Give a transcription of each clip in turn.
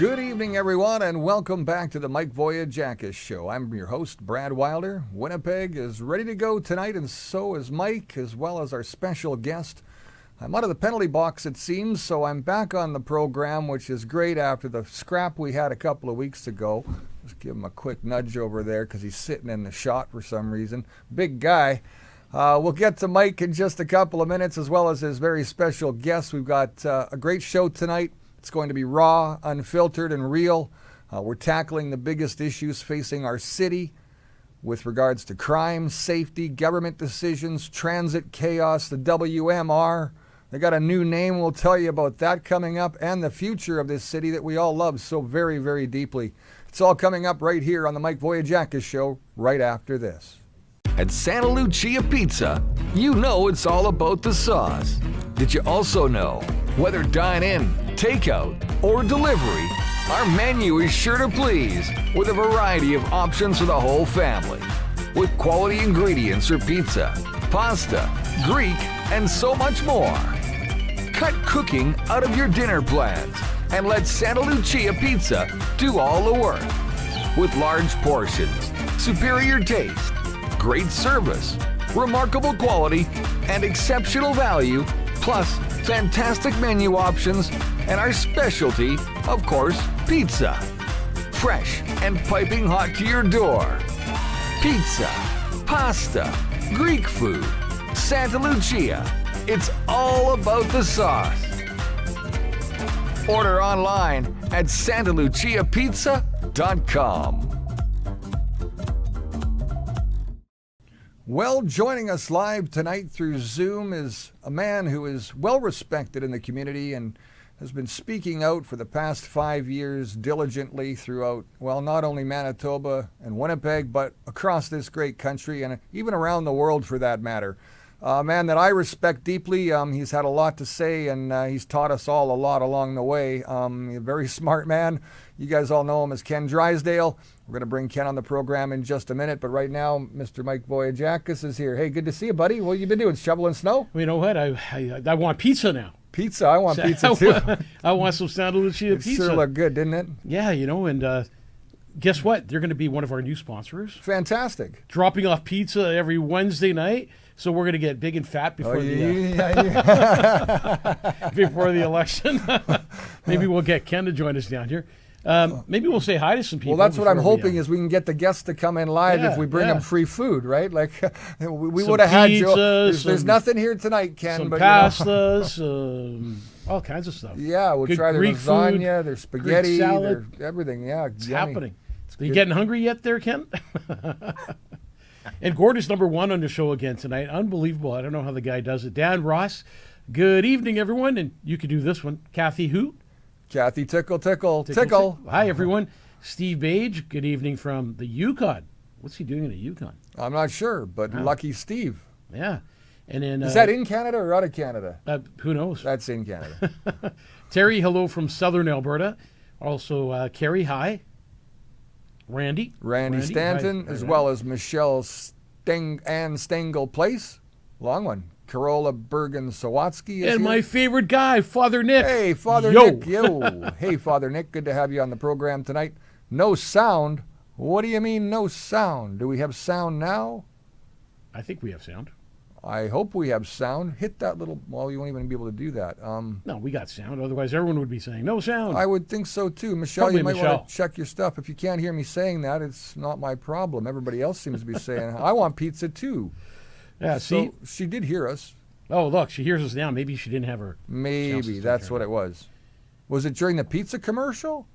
Good evening, everyone, and welcome back to the Mike Vogiatzakis Show. I'm your host, Brad Wilder. Winnipeg is ready to go tonight, and so is Mike, as well as our special guest. I'm out of the penalty box, it seems, so I'm back on the program, which is great after the scrap we had a couple of weeks ago. Just give him a quick nudge over there because he's sitting in the shot for some reason. Big guy. We'll get to Mike in just a couple of minutes, as well as his very special guest. We've got a great show tonight. It's going to be raw, unfiltered, and real. We're tackling the biggest issues facing our city with regards to crime, safety, government decisions, transit chaos, the WMR. They got a new name. We'll tell you about that coming up, and the future of this city that we all love so very, very deeply. It's all coming up right here on the Mike Vogiatzakis Show right after this. At Santa Lucia Pizza, you know it's all about the sauce. Did you also know, whether dine-in, takeout, or delivery, our menu is sure to please with a variety of options for the whole family. With quality ingredients for pizza, pasta, Greek, and so much more. Cut cooking out of your dinner plans and let Santa Lucia Pizza do all the work. With large portions, superior taste, great service, remarkable quality, and exceptional value, plus fantastic menu options, and our specialty, of course, pizza. Fresh and piping hot to your door. Pizza, pasta, Greek food, Santa Lucia. It's all about the sauce. Order online at santaluciapizza.com. Well, joining us live tonight through Zoom is a man who is well respected in the community and has been speaking out for the past 5 years diligently throughout, well, not only Manitoba and Winnipeg, but across this great country and even around the world for that matter. A man that I respect deeply. He's had a lot to say, and he's taught us all a lot along the way. A very smart man. You guys all know him as Ken Drysdale. We're going to bring Ken on the program in just a minute, but right now, Mr. Mike Vogiatzakis is here. Hey, good to see you, buddy. What have you been doing, shoveling snow? You know what? I want pizza now. Pizza? I want pizza, too. I want some Santa Lucia It pizza. sure looked good, didn't it? Yeah, and guess what? They're going to be one of our new sponsors. Fantastic. Dropping off pizza every Wednesday night. So we're going to get big and fat before before the election. Maybe we'll get Ken to join us down here. Maybe we'll say hi to some people. Well, that's what I'm hoping is we can get the guests to come in live if we bring them free food, right? Like we would have had Joe. There's nothing here tonight, Ken. Some but pastas, all kinds of stuff. Yeah, we'll Good try their Greek lasagna, food, their spaghetti, Greek salad. their everything. Yeah, It's yummy. happening. Are you getting hungry yet there, Ken? And Gord is number one on the show again tonight. Unbelievable. I don't know how the guy does it. Dan Ross, good evening, everyone. And you could do this one. Kathy who? Kathy Tickle. Hi, everyone. Steve Bage, good evening from the Yukon. What's he doing in the Yukon? I'm not sure, but lucky Steve. Yeah. And then is that in Canada or out of Canada? Who knows? That's in Canada. Terry, hello from southern Alberta. Also, Carrie, hi. Randy Stanton, hi. as well as Michelle Ann Stengel Place. Long one. Carola Bergen-Sawatsky. And my favorite guy, Father Nick. Hey, Father Nick. Yo. Hey, Father Nick. Good to have you on the program tonight. No sound. What do you mean no sound? Do we have sound now? I think we have sound. I hope we have sound. Hit that little... Well, you won't even be able to do that. No, we got sound. Otherwise, everyone would be saying no sound. I would think so, too. Michelle, Probably you might Michelle. want to check your stuff. If you can't hear me saying that, it's not my problem. Everybody else seems to be saying, I want pizza, too. Yeah, see? So she did hear us. Oh, look, she hears us now. Maybe she didn't have her... Maybe. That's what it was. Was it during the pizza commercial?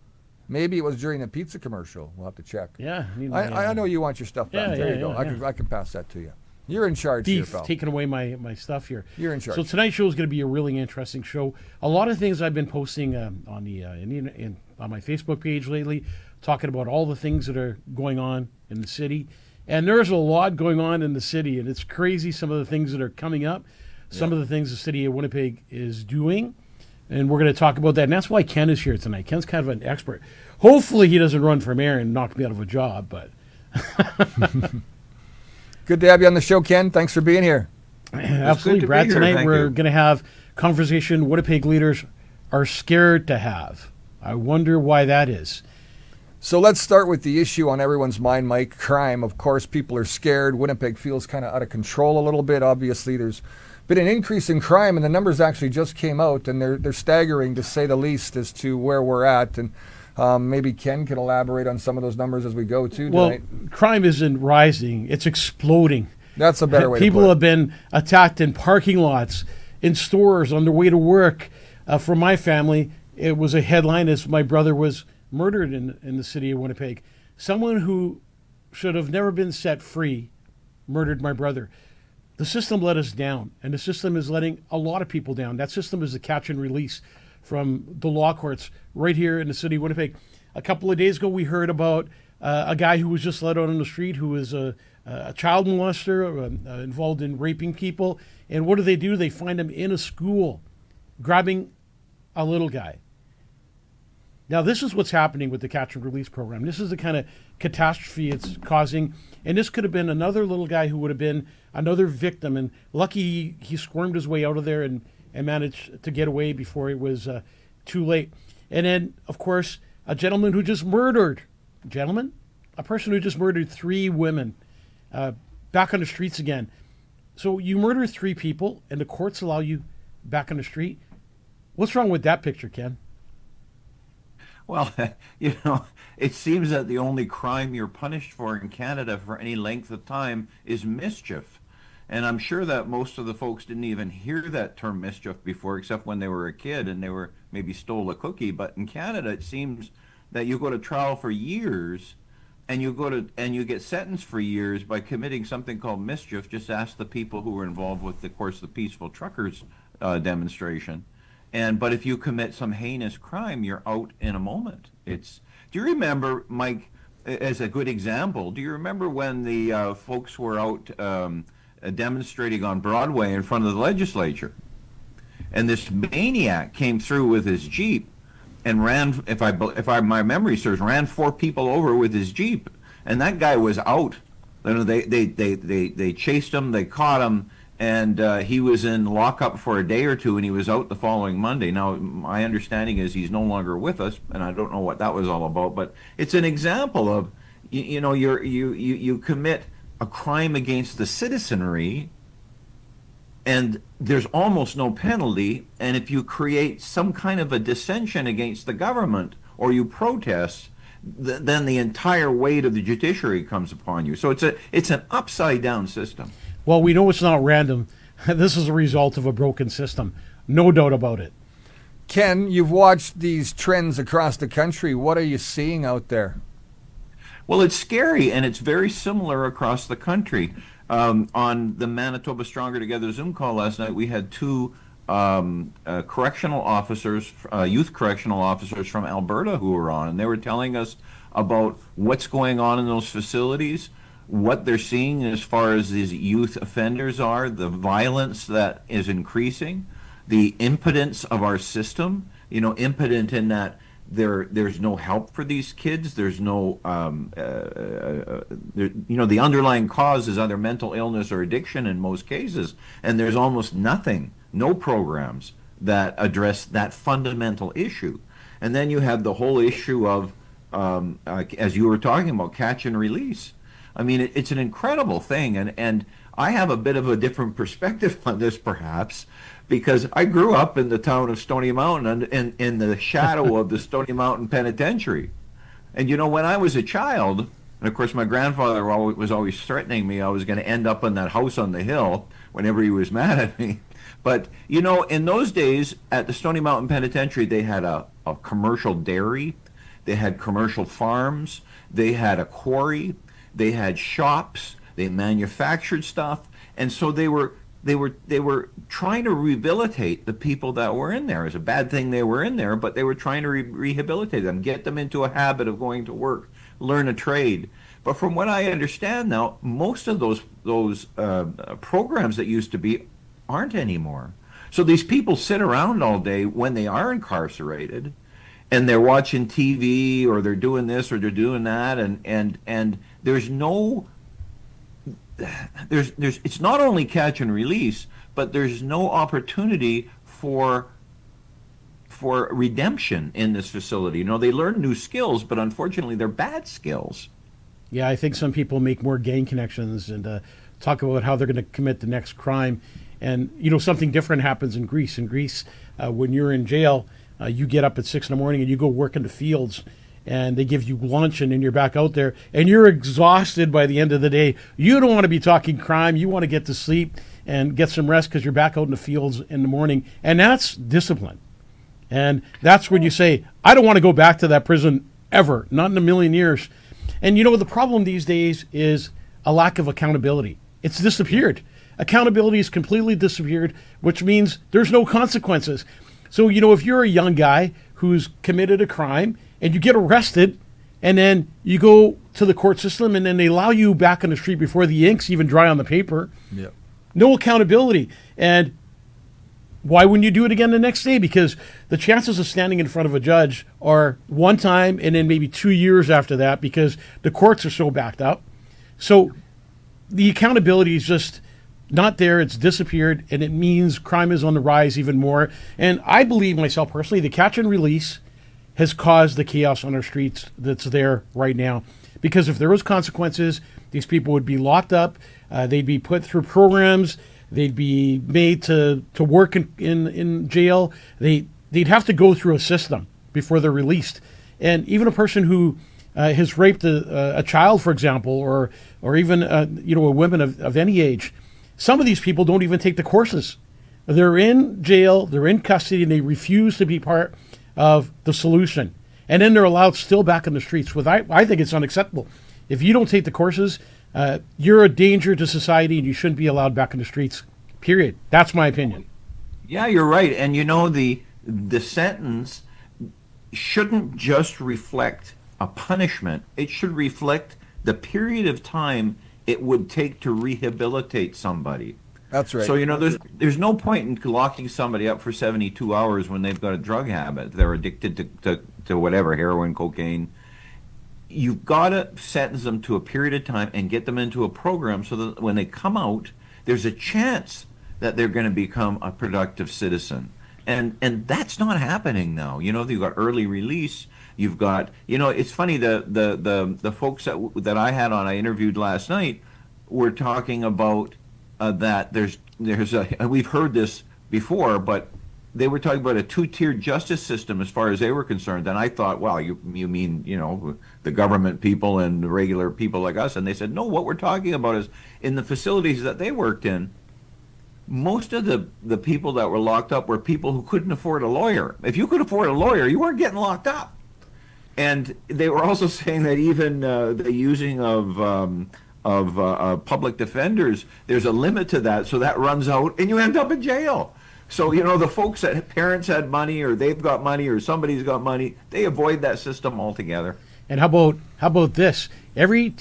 Maybe it was during the pizza commercial. We'll have to check. Yeah. I know you want your stuff back. There you go. I can pass that to you. You're in charge here, pal. Taking away my stuff here. You're in charge. So tonight's show is going to be a really interesting show. A lot of things I've been posting on my Facebook page lately, talking about all the things that are going on in the city. And there's a lot going on in the city, and it's crazy some of the things that are coming up, some of the things the city of Winnipeg is doing. And we're going to talk about that. And that's why Ken is here tonight. Ken's kind of an expert. Hopefully he doesn't run for mayor and knock me out of a job, but... Good to have you on the show, Ken. Thanks for being here. Absolutely, Brad. Tonight we're going to have conversation Winnipeg leaders are scared to have. I wonder why that is. So let's start with the issue on everyone's mind, Mike, crime. Of course, people are scared. Winnipeg feels kind of out of control a little bit. Obviously, there's been an increase in crime, and the numbers actually just came out, and they're staggering, to say the least, as to where we're at. And maybe Ken can elaborate on some of those numbers as we go to tonight. Well, crime isn't rising. It's exploding. That's a better way to put it. People have been attacked in parking lots, in stores, on their way to work. For my family, it was a headline as my brother was murdered in the city of Winnipeg. Someone who should have never been set free murdered my brother. The system let us down, and the system is letting a lot of people down. That system is the catch and release from the law courts right here in the city of Winnipeg. A couple of days ago, we heard about a guy who was just let out on the street who was a child molester involved in raping people. And what do? They find him in a school grabbing a little guy. Now, this is what's happening with the catch and release program. This is the kind of catastrophe it's causing. And this could have been another little guy who would have been another victim. And lucky he squirmed his way out of there and managed to get away before it was too late. And then, of course, a gentleman who just murdered, a person who just murdered 3 women back on the streets again. So you murder 3 people and the courts allow you back on the street. What's wrong with that picture, Ken? Well, it seems that the only crime you're punished for in Canada for any length of time is mischief. And I'm sure that most of the folks didn't even hear that term mischief before, except when they were a kid and they were maybe stole a cookie. But in Canada, it seems that you go to trial for years and you get sentenced for years by committing something called mischief. Just ask the people who were involved with, of course, the peaceful truckers demonstration. But if you commit some heinous crime, you're out in a moment. Do you remember, Mike, as a good example, do you remember when the folks were out demonstrating on Broadway in front of the legislature? And this maniac came through with his Jeep and ran, if my memory serves, ran 4 people over with his Jeep. And that guy was out. They chased him, they caught him, and he was in lockup for a day or 2, and he was out the following Monday. Now, my understanding is he's no longer with us, and I don't know what that was all about. But it's an example of, you commit a crime against the citizenry, and there's almost no penalty. And if you create some kind of a dissension against the government or you protest, then the entire weight of the judiciary comes upon you. So it's an upside down system. Well, we know it's not random. This is a result of a broken system. No doubt about it. Ken, you've watched these trends across the country. What are you seeing out there? Well, it's scary, and it's very similar across the country. On the Manitoba Stronger Together Zoom call last night, we had 2 correctional officers, youth correctional officers from Alberta who were on, and they were telling us about what's going on in those facilities, what they're seeing as far as these youth offenders are, the violence that is increasing, the impotence of our system, impotent in that there's no help for these kids. There's no, the underlying cause is either mental illness or addiction in most cases, and there's almost no programs that address that fundamental issue. And then you have the whole issue of, as you were talking about, catch and release. I mean, it's an incredible thing, and I have a bit of a different perspective on this, perhaps, because I grew up in the town of Stony Mountain and in the shadow of the Stony Mountain Penitentiary. And when I was a child, and of course my grandfather was always threatening me I was going to end up in that house on the hill whenever he was mad at me. But, in those days at the Stony Mountain Penitentiary, they had a commercial dairy, they had commercial farms, they had a quarry, they had shops, they manufactured stuff, and so they were trying to rehabilitate the people that were in there. It's a bad thing they were in there, but they were trying to rehabilitate them, get them into a habit of going to work, learn a trade. But from what I understand now, most of those programs that used to be aren't anymore. So these people sit around all day when they are incarcerated, and they're watching TV, or they're doing this or they're doing that, and there's it's not only catch and release, but there's no opportunity for for redemption in this facility. You know, they learn new skills, but unfortunately they're bad skills. Yeah, I think some people make more gang connections and talk about how they're going to commit the next crime. And, you know, something different happens in Greece. In Greece, when you're in jail, you get up at 6 in the morning and you go work in the fields, and they give you lunch, and then you're back out there, and you're exhausted by the end of the day. You don't want to be talking crime. You want to get to sleep and get some rest because you're back out in the fields in the morning. And that's discipline. And that's when you say, I don't want to go back to that prison ever, not in a million years. And, you know, the problem these days is a lack of accountability. It's disappeared. Accountability has completely disappeared, which means there's no consequences. So, you know, if you're a young guy who's committed a crime and you get arrested and then you go to the court system and then they allow you back on the street before the ink's even dry on the paper, Yep. no accountability. And why wouldn't you do it again the next day? Because the chances of standing in front of a judge are one time and then maybe 2 years after that because the courts are so backed up. So the accountability is just not there. It's disappeared, and it means crime is on the rise even more. And I believe myself personally, the catch and release has caused the chaos on our streets that's there right now. Because if there was consequences, these people would be locked up. They'd be put through programs. They'd be made to work in jail. They'd have to go through a system before they're released. And even a person who has raped a child, for example, or even a woman of any age, some of these people don't even take the courses. They're in jail, they're in custody, and they refuse to be part of the solution. And then they're allowed still back in the streets. I think it's unacceptable. If you don't take the courses, you're a danger to society, and you shouldn't be allowed back in the streets, period. That's my opinion. Yeah, you're right. And you know, the sentence shouldn't just reflect a punishment. It should reflect the period of time it would take to rehabilitate somebody. That's right. So, you know, there's no point in locking somebody up for 72 hours when they've got a drug habit. They're addicted to whatever, heroin, cocaine. You've got to sentence them to a period of time and get them into a program so that when they come out, there's a chance that they're going to become a productive citizen. And that's not happening now. You know, you've got early release. You've got, you know, it's funny, the folks that I had on, I interviewed last night, were talking about that we've heard this before, but they were talking about a two-tiered justice system as far as they were concerned. And I thought, wow, you mean, you know, the government people and the regular people like us? And they said, no, what we're talking about is in the facilities that they worked in, most of the people that were locked up were people who couldn't afford a lawyer. If you could afford a lawyer, you weren't getting locked up. And they were also saying that even the using of public defenders, there's a limit to that, so that runs out and you end up in jail. So, you know, the folks that parents had money or they've got money or somebody's got money, they avoid that system altogether. And how about this?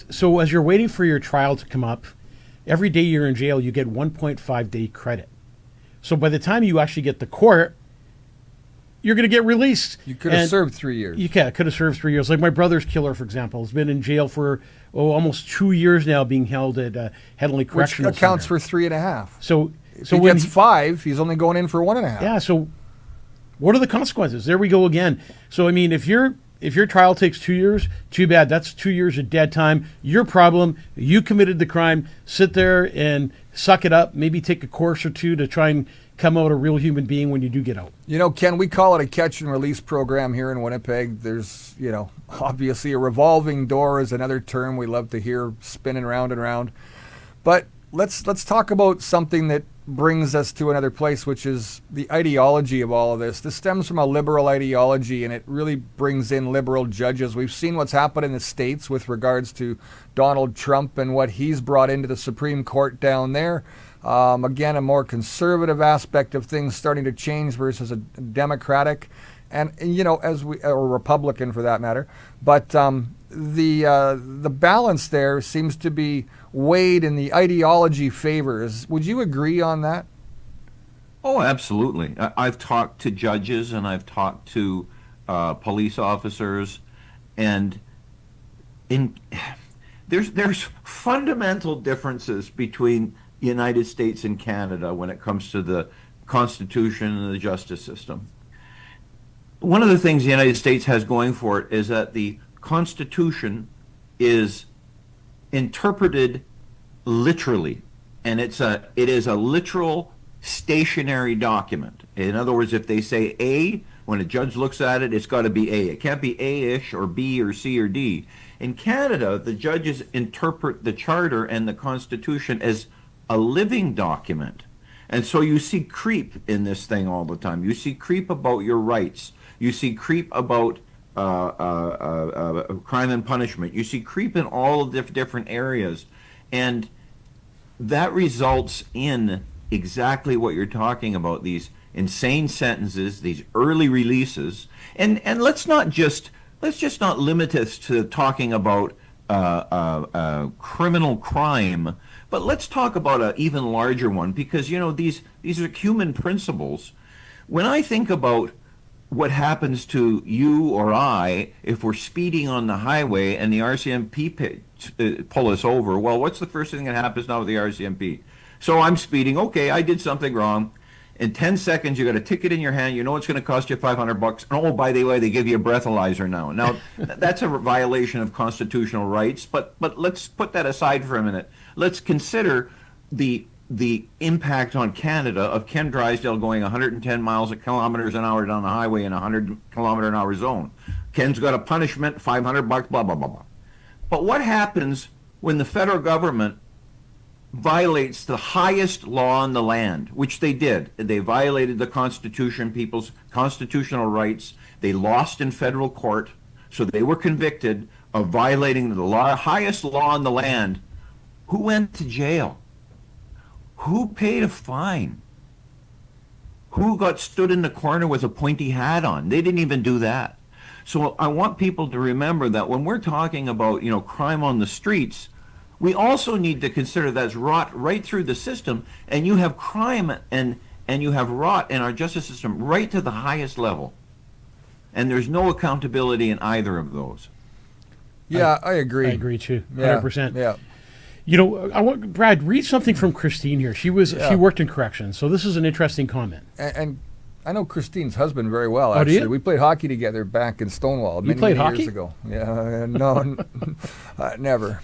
So as you're waiting for your trial to come up, every day you're in jail, you get 1.5 day credit. So by the time you actually get to court, you're going to get released. You could have served 3 years. You could have served 3 years. Like my brother's killer, for example, has been in jail for almost 2 years now, being held at Headley Correctional Which accounts Center. for 3.5. So he when gets 5, he's only going in for 1.5. Yeah. So what are the consequences? There we go again. So I mean, if your trial takes 2 years, too bad. That's 2 years of dead time. Your problem. You committed the crime. Sit there and suck it up. Maybe take a course or two to try and come out a real human being when you do get out. You know, Ken, we call it a catch and release program here in Winnipeg. There's, you know, obviously a revolving door is another term we love to hear spinning round and round. But let's talk about something that brings us to another place, which is the ideology of all of this. This stems from a liberal ideology, and it really brings in liberal judges. We've seen what's happened in the States with regards to Donald Trump and what he's brought into the Supreme Court down there. Again, a more conservative aspect of things starting to change versus a democratic and you know, or Republican for that matter. But the balance there seems to be weighed in the ideology favors. Would you agree on that? Oh, absolutely. I've talked to judges and I've talked to police officers, and there's fundamental differences between the United States and Canada when it comes to the Constitution and the justice system. one of the things the United States has going for it is that the Constitution is interpreted literally, and it is a literal stationary document. In other words, if they say A, when a judge looks at it, it's got to be A. It can't be A-ish or B or C or D. In Canada, the judges interpret the Charter and the Constitution as a living document. And so you see creep in this thing all the time. You see creep about your rights. You see creep about crime and punishment. You see creep in all of the different areas. And that results in exactly what you're talking about, these insane sentences, these early releases. And let's just not limit us to talking about criminal crime, but let's talk about an even larger one, because these are human principles. When I think about what happens to you or I if we're speeding on the highway and the RCMP pull us over, well, what's the first thing that happens now with the RCMP? So I'm speeding. Okay, I did something wrong. In 10 seconds, you got a ticket in your hand. You know it's going to cost you $500. Oh, by the way, they give you a breathalyzer now. Now, that's a violation of constitutional rights. But let's put that aside for a minute. Let's consider the impact on Canada of Ken Drysdale going 110 kilometers an hour down the highway in a 100-kilometer-an-hour zone. Ken's got a punishment, $500, blah blah blah blah. But what happens when the federal government violates the highest law in the land, which they did? They violated the Constitution, people's constitutional rights. They lost in federal court, so they were convicted of violating the highest law in the land. Who went to jail? Who paid a fine? Who got stood in the corner with a pointy hat on? They didn't even do that. So I want people to remember that when we're talking about, crime on the streets, we also need to consider that's rot right through the system, and you have crime and you have rot in our justice system right to the highest level. And there's no accountability in either of those. Yeah, I agree. I agree too, 100%. Yeah. I want Brad, read something from Christine here. She worked in corrections, so this is an interesting comment. And I know Christine's husband very well, Oh, do actually. you? We played hockey together back in Stonewall many played years hockey? ago. Yeah, no, never.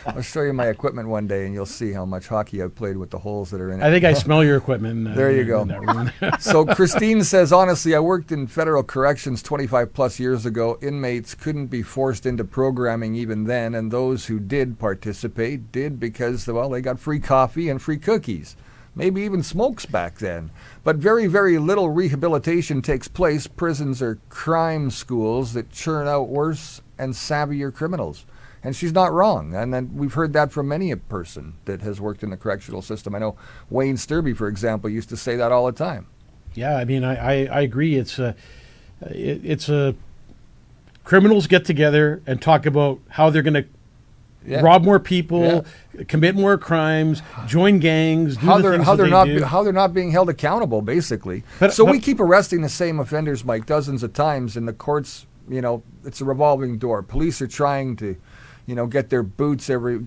I'll show you my equipment one day, and you'll see how much hockey I've played with the holes that are in it. I think I smell your equipment. There you go. in that room. So Christine says, honestly, I worked in federal corrections 25 plus years ago. Inmates couldn't be forced into programming even then, and those who did participate did because, well, they got free coffee and free cookies. Maybe even smokes back then. But very, very little rehabilitation takes place. Prisons are crime schools that churn out worse and savvier criminals. And she's not wrong. And then we've heard that from many a person that has worked in the correctional system. I know Wayne Sturby, for example, used to say that all the time. Yeah, I mean, I agree. It's criminals get together and talk about how they're going to rob more people, commit more crimes, join gangs, do how the they're things how that they're they not do. how they're not being held accountable, basically. But we keep arresting the same offenders, Mike, dozens of times, and the courts, it's a revolving door. Police are trying to, getting their boots every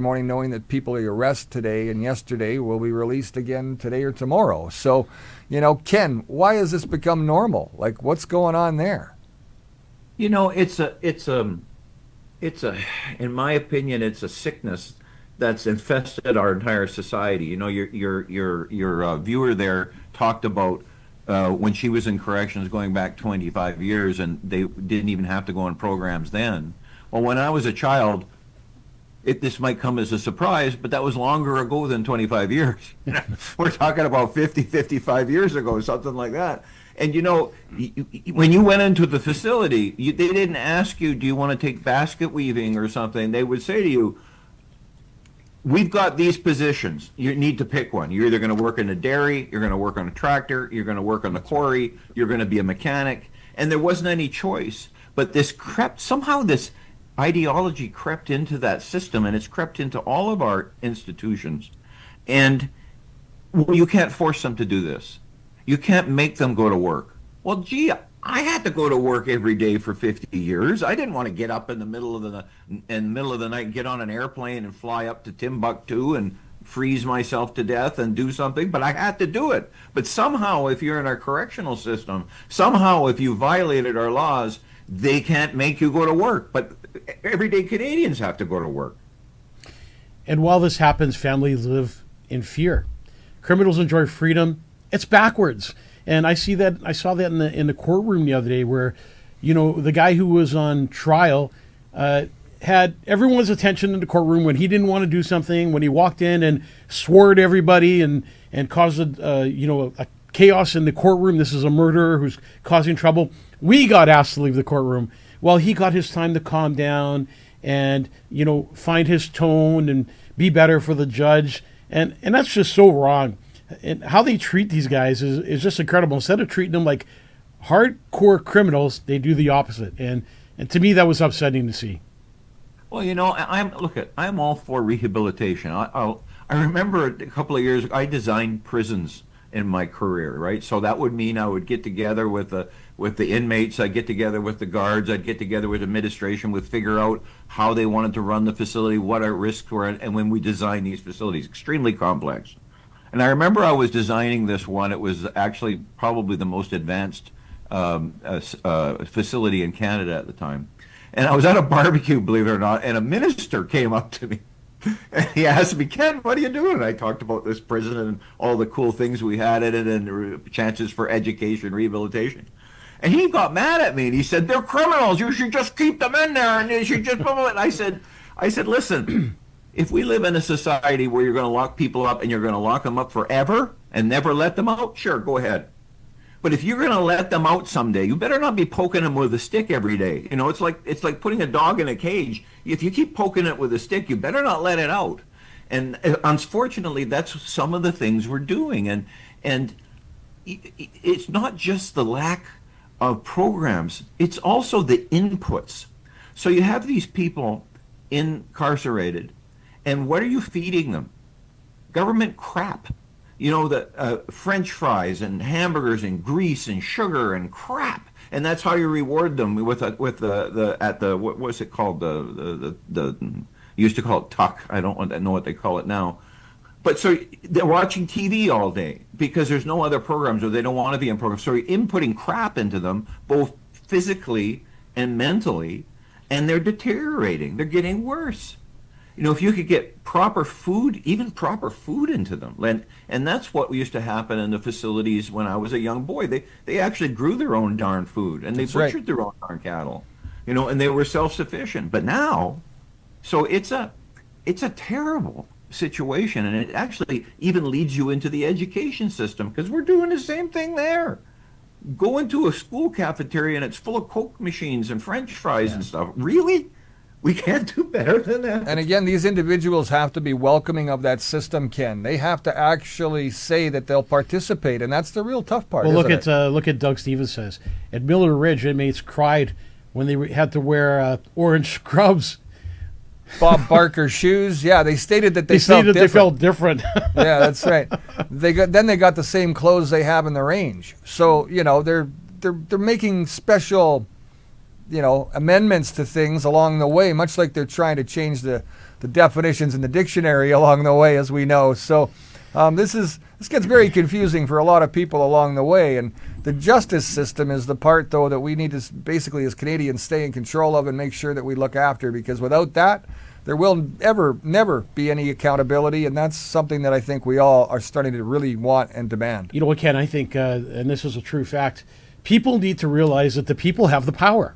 morning, knowing that people they arrest today and yesterday will be released again today or tomorrow. So, Ken, why has this become normal? Like, what's going on there? In my opinion, it's a sickness that's infested our entire society. Your viewer there talked about when she was in corrections going back 25 years, and they didn't even have to go on programs then. Well, when I was a child, this might come as a surprise, but that was longer ago than 25 years. We're talking about 50, 55 years ago, something like that. And when you went into the facility, they didn't ask you, do you want to take basket weaving or something? They would say to you, we've got these positions. You need to pick one. You're either going to work in a dairy, you're going to work on a tractor, you're going to work on the quarry, you're going to be a mechanic. And there wasn't any choice. But this ideology crept into that system, and it's crept into all of our institutions. And you can't force them to do this. You can't make them go to work. Well, gee, I had to go to work every day for 50 years. I didn't want to get up in the middle of the night and get on an airplane and fly up to Timbuktu and freeze myself to death and do something, but I had to do it. But somehow, if you're in our correctional system, somehow if you violated our laws, they can't make you go to work. But everyday Canadians have to go to work. And while this happens, families live in fear. Criminals enjoy freedom. It's backwards. And I saw that in the courtroom the other day, where, the guy who was on trial had everyone's attention in the courtroom when he didn't want to do something, when he walked in and swore at everybody and caused a chaos in the courtroom. This is a murderer who's causing trouble. We got asked to leave the courtroom. Well, he got his time to calm down and, find his tone and be better for the judge. And that's just so wrong. And how they treat these guys is just incredible. Instead of treating them like hardcore criminals, they do the opposite. And to me, that was upsetting to see. Well, I'm all for rehabilitation. I remember a couple of years I designed prisons in my career, right? So that would mean I would get together with the inmates, I'd get together with the guards, I'd get together with administration, would figure out how they wanted to run the facility, what our risks were, and when we designed these facilities, extremely complex. And I remember I was designing this one. It was actually probably the most advanced facility in Canada at the time. And I was at a barbecue, believe it or not, and a minister came up to me. And he asked me, "Ken, what are you doing?" And I talked about this prison and all the cool things we had in it and chances for education, rehabilitation. And he got mad at me, and he said, "They're criminals. You should just keep them in there, and you should just..." And I said, "Listen, if we live in a society where you're going to lock people up and you're going to lock them up forever and never let them out, sure, go ahead. But if you're going to let them out someday, you better not be poking them with a stick every day. It's like putting a dog in a cage. If you keep poking it with a stick, you better not let it out." And unfortunately, that's some of the things we're doing. And it's not just the lack of programs, it's also the inputs. So you have these people incarcerated, and what are you feeding them? Government crap. The French fries and hamburgers and grease and sugar and crap, and that's how you reward them with what's it called, the used to call it tuck. I don't know what they call it now. But so they're watching TV all day because there's no other programs, or they don't want to be in programs. So you're inputting crap into them, both physically and mentally, and they're deteriorating. They're getting worse. If you could get proper food, even proper food into them. And that's what used to happen in the facilities when I was a young boy. They actually grew their own darn food, and they butchered their own darn cattle, and they were self-sufficient. But now, so it's a terrible situation, and it actually even leads you into the education system, because we're doing the same thing there. Go into a school cafeteria and it's full of Coke machines and French fries and stuff. Really? We can't do better than that. And again, these individuals have to be welcoming of that system, Ken. They have to actually say that they'll participate, and that's the real tough part. Well, look at Doug Stevens says at Miller Ridge, inmates cried when they had to wear orange scrubs. Bob Barker shoes. Yeah, they stated that they felt different. Yeah, that's right. They got the same clothes they have in the range. So they're making special amendments to things along the way, much like they're trying to change the definitions in the dictionary along the way, as we know. So this gets very confusing for a lot of people along the way. And the justice system is the part, though, that we need to basically, as Canadians, stay in control of and make sure that we look after, because without that, there will never be any accountability, and that's something that I think we all are starting to really want and demand. You know what, Ken, I think, and this is a true fact, people need to realize that the people have the power.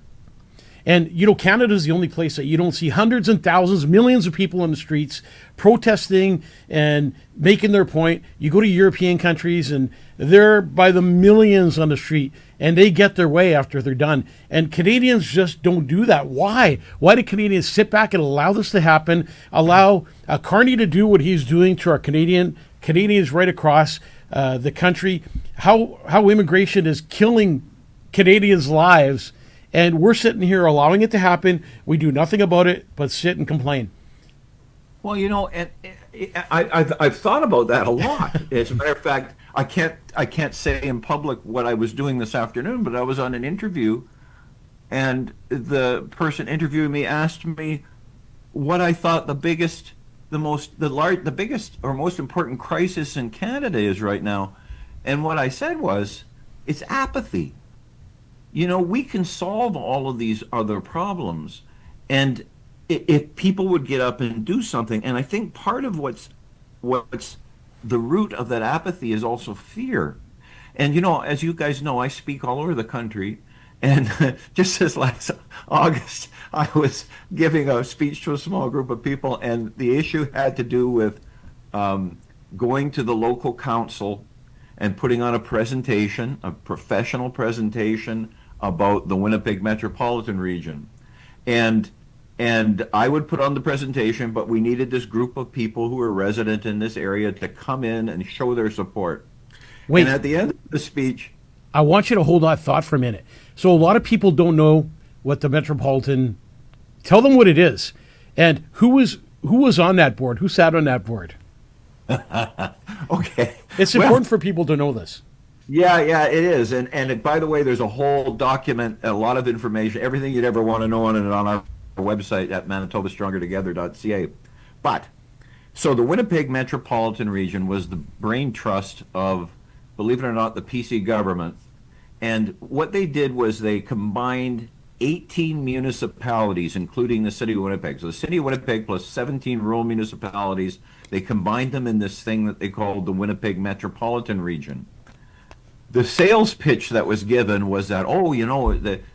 And, Canada is the only place that you don't see hundreds and thousands, millions of people on the streets protesting and making their point. You go to European countries and they're by the millions on the street, and they get their way after they're done. And Canadians just don't do that. Why? Why do Canadians sit back and allow this to happen, allow Carney to do what he's doing to our Canadians right across the country, how immigration is killing Canadians' lives, and we're sitting here allowing it to happen. We do nothing about it but sit and complain. Well, and I've thought about that a lot. As a matter of fact, I can't say in public what I was doing this afternoon, but I was on an interview, and the person interviewing me asked me what I thought the biggest the biggest or most important crisis in Canada is right now. And what I said was, it's apathy. We can solve all of these other problems, and if people would get up and do something. And I think part of what's the root of that apathy is also fear. And as you guys know, I speak all over the country. And just this last August, I was giving a speech to a small group of people, and the issue had to do with going to the local council and putting on a presentation, a professional presentation about the Winnipeg metropolitan region. And I would put on the presentation, but we needed this group of people who were resident in this area to come in and show their support. Wait. And at the end of the speech, I want you to hold that thought for a minute. So a lot of people don't know what the Metropolitan. Tell them what it is, and who was on that board. Who sat on that board? okay, It's important for people to know this. Yeah, it is. And by the way, there's a whole document, a lot of information, everything you'd ever want to know on it on our website at manitobastrongertogether.ca. But so the Winnipeg metropolitan region was the brain trust of, believe it or not, the PC government. And what they did was they combined 18 municipalities, including the city of Winnipeg. So the city of Winnipeg plus 17 rural municipalities, they combined them in this thing that they called the Winnipeg metropolitan region. The sales pitch that was given was that,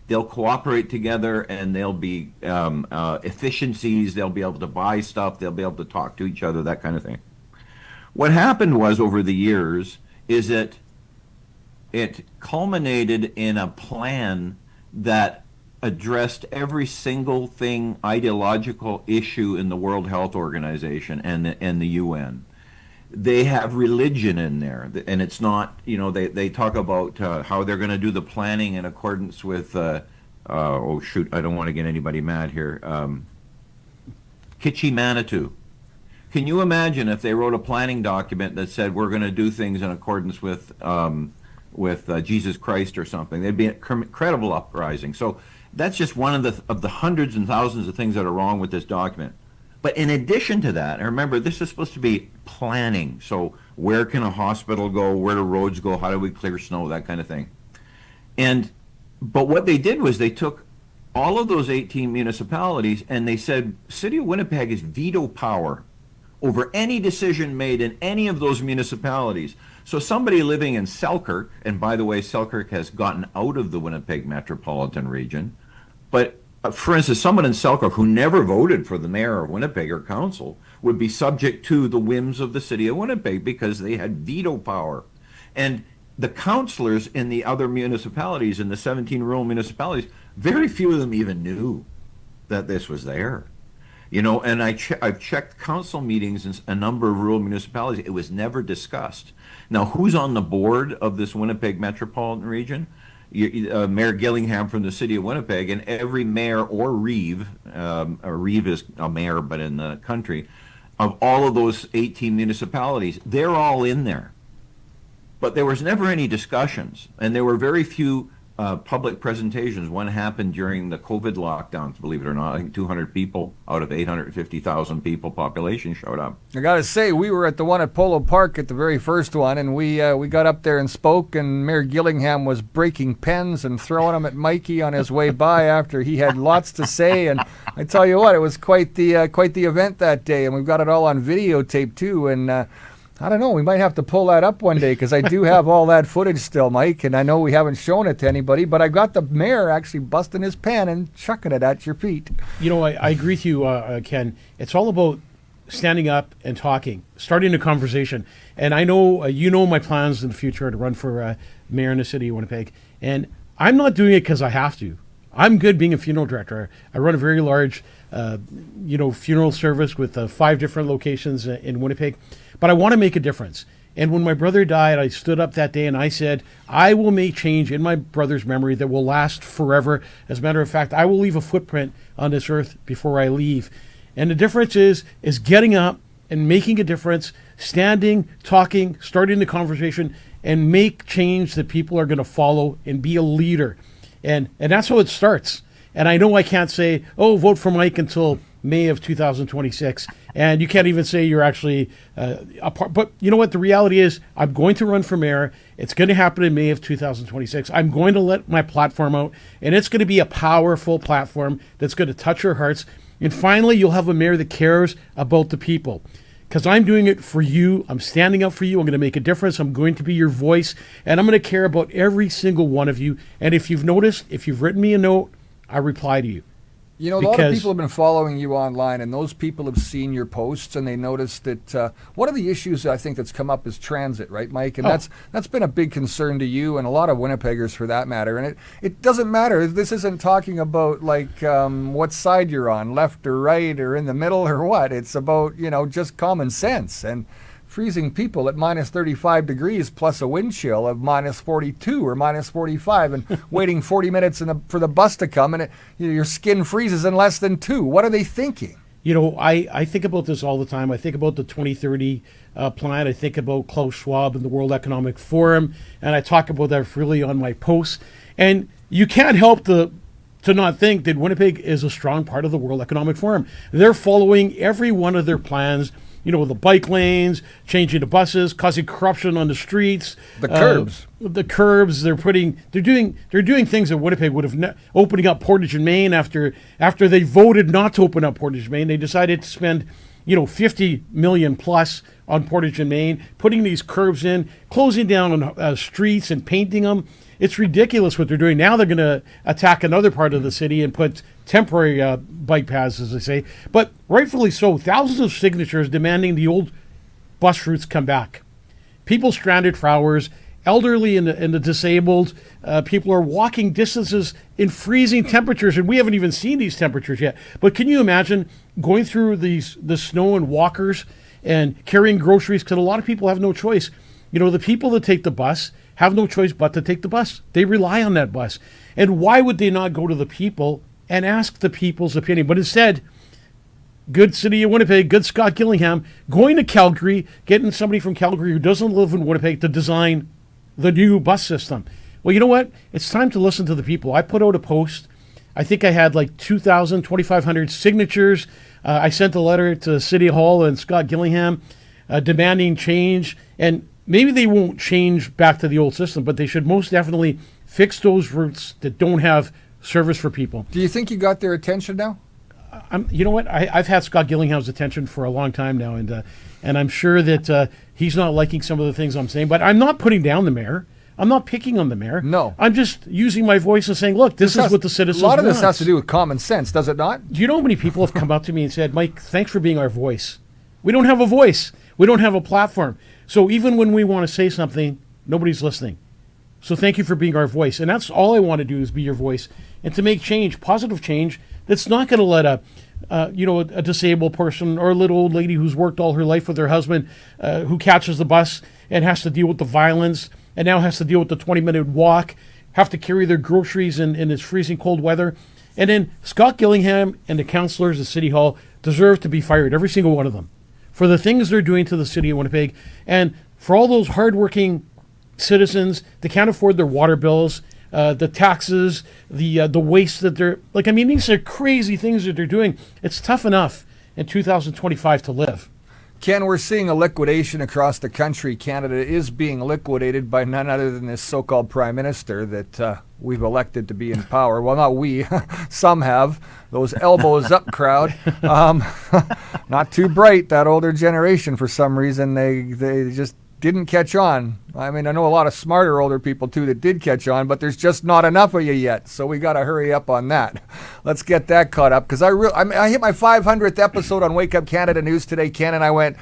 they'll cooperate together and there'll be efficiencies, they'll be able to buy stuff, they'll be able to talk to each other, that kind of thing. What happened was, over the years, is that it culminated in a plan that addressed every single thing, ideological issue in the World Health Organization and the UN. They have religion in there, and it's not, they talk about how they're going to do the planning in accordance with, I don't want to get anybody mad here, Kitchi Manitou. Can you imagine if they wrote a planning document that said we're going to do things in accordance with Jesus Christ or something? There'd be an incredible uprising. So that's just one of the hundreds and thousands of things that are wrong with this document. But in addition to that, and remember, this is supposed to be planning. So where can a hospital go? Where do roads go? How do we clear snow? That kind of thing. But what they did was they took all of those 18 municipalities and they said, City of Winnipeg is veto power over any decision made in any of those municipalities. So somebody living in Selkirk, and by the way, Selkirk has gotten out of the Winnipeg metropolitan region, but for instance, someone in Selkirk who never voted for the mayor of Winnipeg or council would be subject to the whims of the city of Winnipeg because they had veto power. And the councillors in the other municipalities, in the 17 rural municipalities, very few of them even knew that this was there. And I've checked council meetings in a number of rural municipalities. It was never discussed. Now, who's on the board of this Winnipeg metropolitan region? Mayor Gillingham from the city of Winnipeg, and every mayor or reeve, a reeve is a mayor but in the country, of all of those 18 municipalities, they're all in there. But there was never any discussions, and there were very few public presentations. One happened during the COVID lockdowns, believe it or not. I think 200 people out of 850,000 people population showed up. I got to say, we were at the one at Polo Park at the very first one, and we got up there and spoke, and Mayor Gillingham was breaking pens and throwing them at Mikey on his way by after he had lots to say. And I tell you what, it was quite the event that day, and we've got it all on videotape too. And I don't know, we might have to pull that up one day because I do have all that footage still, Mike, and I know we haven't shown it to anybody, but I got the mayor actually busting his pen and chucking it at your feet. I agree with you, Ken. It's all about standing up and talking, starting a conversation. And I know, my plans in the future to run for mayor in the city of Winnipeg, and I'm not doing it because I have to. I'm good being a funeral director. I run a very large, funeral service with 5 different locations in Winnipeg. But I want to make a difference. And when my brother died, I stood up that day and I said, I will make change in my brother's memory that will last forever. As a matter of fact, I will leave a footprint on this earth before I leave. And the difference is getting up and making a difference, standing, talking, starting the conversation, and make change that people are going to follow and be a leader. And that's how it starts. And I know I can't say, vote for Mike until May of 2026. And you can't even say you're actually a part. But you know what? The reality is I'm going to run for mayor. It's going to happen in May of 2026. I'm going to let my platform out, and it's going to be a powerful platform that's going to touch your hearts. And finally, you'll have a mayor that cares about the people. Because I'm doing it for you. I'm standing up for you. I'm going to make a difference. I'm going to be your voice. And I'm going to care about every single one of you. And if you've noticed, if you've written me a note, I reply to you. You know, a lot of people have been following you online, and those people have seen your posts, and they noticed that one of the issues I think that's come up is transit, right, Mike? And that's been a big concern to you and a lot of Winnipeggers for that matter. And it doesn't matter. This isn't talking about like what side you're on, left or right or in the middle or what. It's about, you know, just common sense. And freezing people at minus 35 degrees plus a wind chill of minus 42 or minus 45 and waiting 40 minutes for the bus to come, and your skin freezes in less than 2. What are they thinking? You know, I think about this all the time. I think about the 2030 plan. I think about Klaus Schwab and the World Economic Forum, and I talk about that freely on my posts. And you can't help to not think that Winnipeg is a strong part of the World Economic Forum. They're following every one of their plans. You know, the bike lanes, changing the buses, causing corruption on the streets. The curbs. The curbs. They're doing things that Winnipeg would have opening up Portage and Main after they voted not to open up Portage and Main. They decided to spend, you know, $50 million plus on Portage and Main, putting these curbs in, closing down on streets and painting them. It's ridiculous what they're doing. Now they're going to attack another part of the city and put temporary bike paths, as they say. But rightfully so, thousands of signatures demanding the old bus routes come back. People stranded for hours, elderly and the disabled, people are walking distances in freezing temperatures, and we haven't even seen these temperatures yet. But can you imagine going through the snow in walkers and carrying groceries? Because a lot of people have no choice. You know, the people that take the bus have no choice but to take the bus. They rely on that bus. And why would they not go to the people and ask the people's opinion? But instead, good city of Winnipeg, good Scott Gillingham, going to Calgary, getting somebody from Calgary who doesn't live in Winnipeg to design the new bus system. Well, you know what? It's time to listen to the people. I put out a post. I think I had like 2,000, 2,500 signatures. I sent a letter to City Hall and Scott Gillingham demanding change. And maybe they won't change back to the old system, but they should most definitely fix those routes that don't have service for people. Do you think you got their attention now? You know what? I've had Scott Gillingham's attention for a long time now, and I'm sure that he's not liking some of the things I'm saying. But I'm not putting down the mayor. I'm not picking on the mayor. No. I'm just using my voice and saying, look, this is what the citizens want. A lot of this has to do with common sense, does it not? Do you know how many people have come up to me and said, Mike, thanks for being our voice. We don't have a voice. We don't have a platform. So even when we want to say something, nobody's listening. So thank you for being our voice. And that's all I want to do is be your voice and to make change, positive change, that's not going to let a disabled person or a little old lady who's worked all her life with her husband who catches the bus and has to deal with the violence and now has to deal with the 20-minute walk, have to carry their groceries in this freezing cold weather. And then Scott Gillingham and the councillors at City Hall deserve to be fired, every single one of them, for the things they're doing to the city of Winnipeg and for all those hardworking citizens that can't afford their water bills, the taxes, the waste that they're like. I mean, these are crazy things that they're doing. It's tough enough in 2025 to live. Ken, we're seeing a liquidation across the country. Canada is being liquidated by none other than this so-called prime minister that we've elected to be in power. Well, not we. Some have. Those elbows up crowd. Not too bright, that older generation for some reason. They just didn't catch on. I mean, I know a lot of smarter older people too that did catch on, but there's just not enough of you yet. So we got to hurry up on that. Let's get that caught up because I hit my 500th episode on Wake Up Canada News today, Ken, and I went,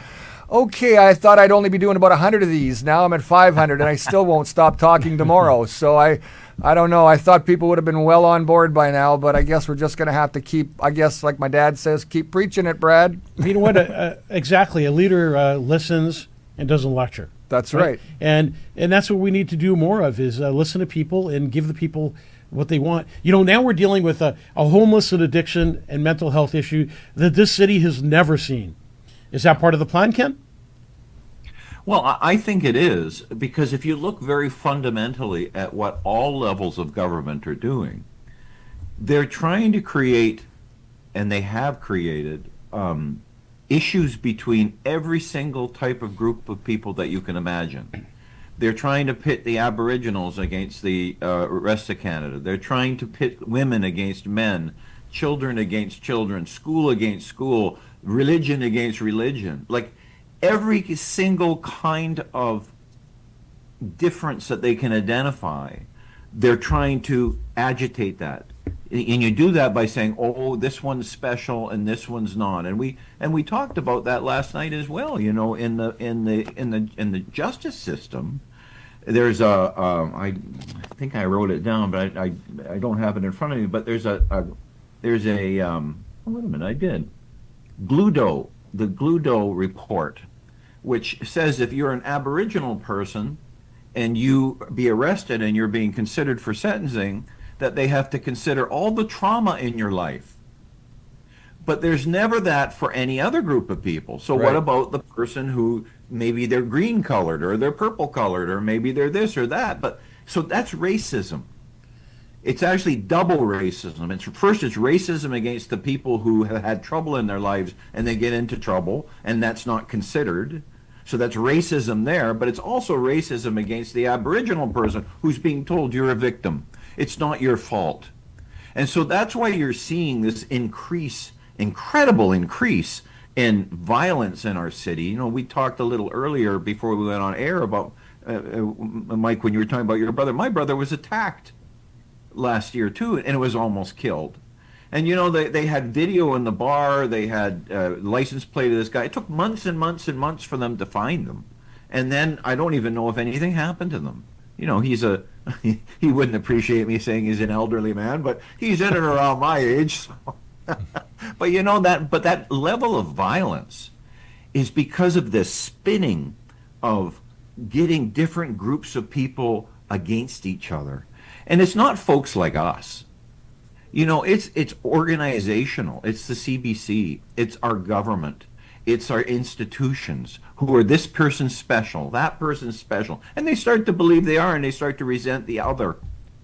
okay, I thought I'd only be doing about 100 of these. Now I'm at 500 and I still won't stop talking tomorrow. So I don't know. I thought people would have been well on board by now, but I guess we're just going to have to keep, I guess, like my dad says, keep preaching it, Brad. You know what? Exactly. A leader listens and doesn't lecture. That's right. And that's what we need to do more of is listen to people and give the people what they want. You know, now we're dealing with a homeless and addiction and mental health issue that this city has never seen. Is that part of the plan, Ken? Well, I think it is, because if you look very fundamentally at what all levels of government are doing, they're trying to create and they have created issues between every single type of group of people that you can imagine. They're trying to pit the Aboriginals against the rest of Canada. They're trying to pit women against men, children against children, school against school, religion against religion. Like every single kind of difference that they can identify, they're trying to agitate that. And you do that by saying, "Oh, this one's special and this one's not." And we talked about that last night as well. You know, in the justice system, there's I think I wrote it down, but I don't have it in front of me. But there's a oh, wait a minute, I did. The Gludo report, which says if you're an Aboriginal person and you be arrested and you're being considered for sentencing, that they have to consider all the trauma in your life. But there's never that for any other group of people. So Right. what about the person who maybe they're green colored or they're purple colored or maybe they're this or that? But so that's racism. It's actually double racism. It's racism against the people who have had trouble in their lives and they get into trouble, and that's not considered. So that's racism there, but it's also racism against the Aboriginal person who's being told you're a victim. It's not your fault. And so that's why you're seeing this incredible increase in violence in our city. You know, we talked a little earlier before we went on air about, Mike, when you were talking about your brother. My brother was attacked last year too, and was almost killed. And you know, they had video in the bar, they had license plate of this guy. It took months and months and months for them to find them. And then I don't even know if anything happened to them. You know, he wouldn't appreciate me saying he's an elderly man, but he's in and around my age. So. But you know, that level of violence is because of this spinning of getting different groups of people against each other. And it's not folks like us. You know, it's organizational. It's the CBC. It's our government. It's our institutions who are this person's special, that person's special. And they start to believe they are, and they start to resent the other,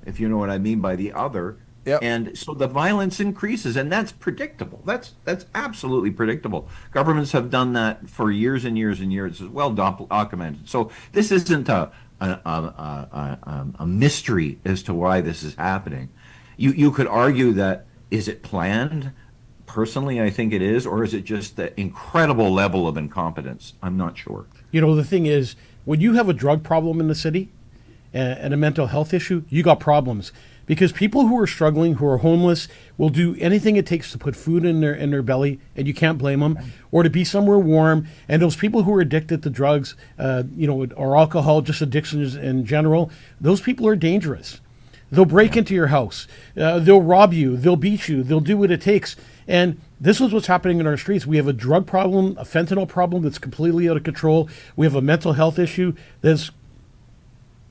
if you know what I mean by the other. Yep. And so the violence increases, and that's predictable. That's absolutely predictable. Governments have done that for years and years and years. It's well documented. So this isn't a mystery as to why this is happening. You could argue that, is it planned? Personally, I think it is, or is it just the incredible level of incompetence? I'm not sure. You know, the thing is, when you have a drug problem in the city and a mental health issue, you got problems. Because people who are struggling, who are homeless, will do anything it takes to put food in their belly, and you can't blame them, or to be somewhere warm. And those people who are addicted to drugs, or alcohol, just addictions in general, those people are dangerous. They'll break into your house. They'll rob you. They'll beat you. They'll do what it takes. And this is what's happening in our streets. We have a drug problem, a fentanyl problem that's completely out of control. We have a mental health issue that's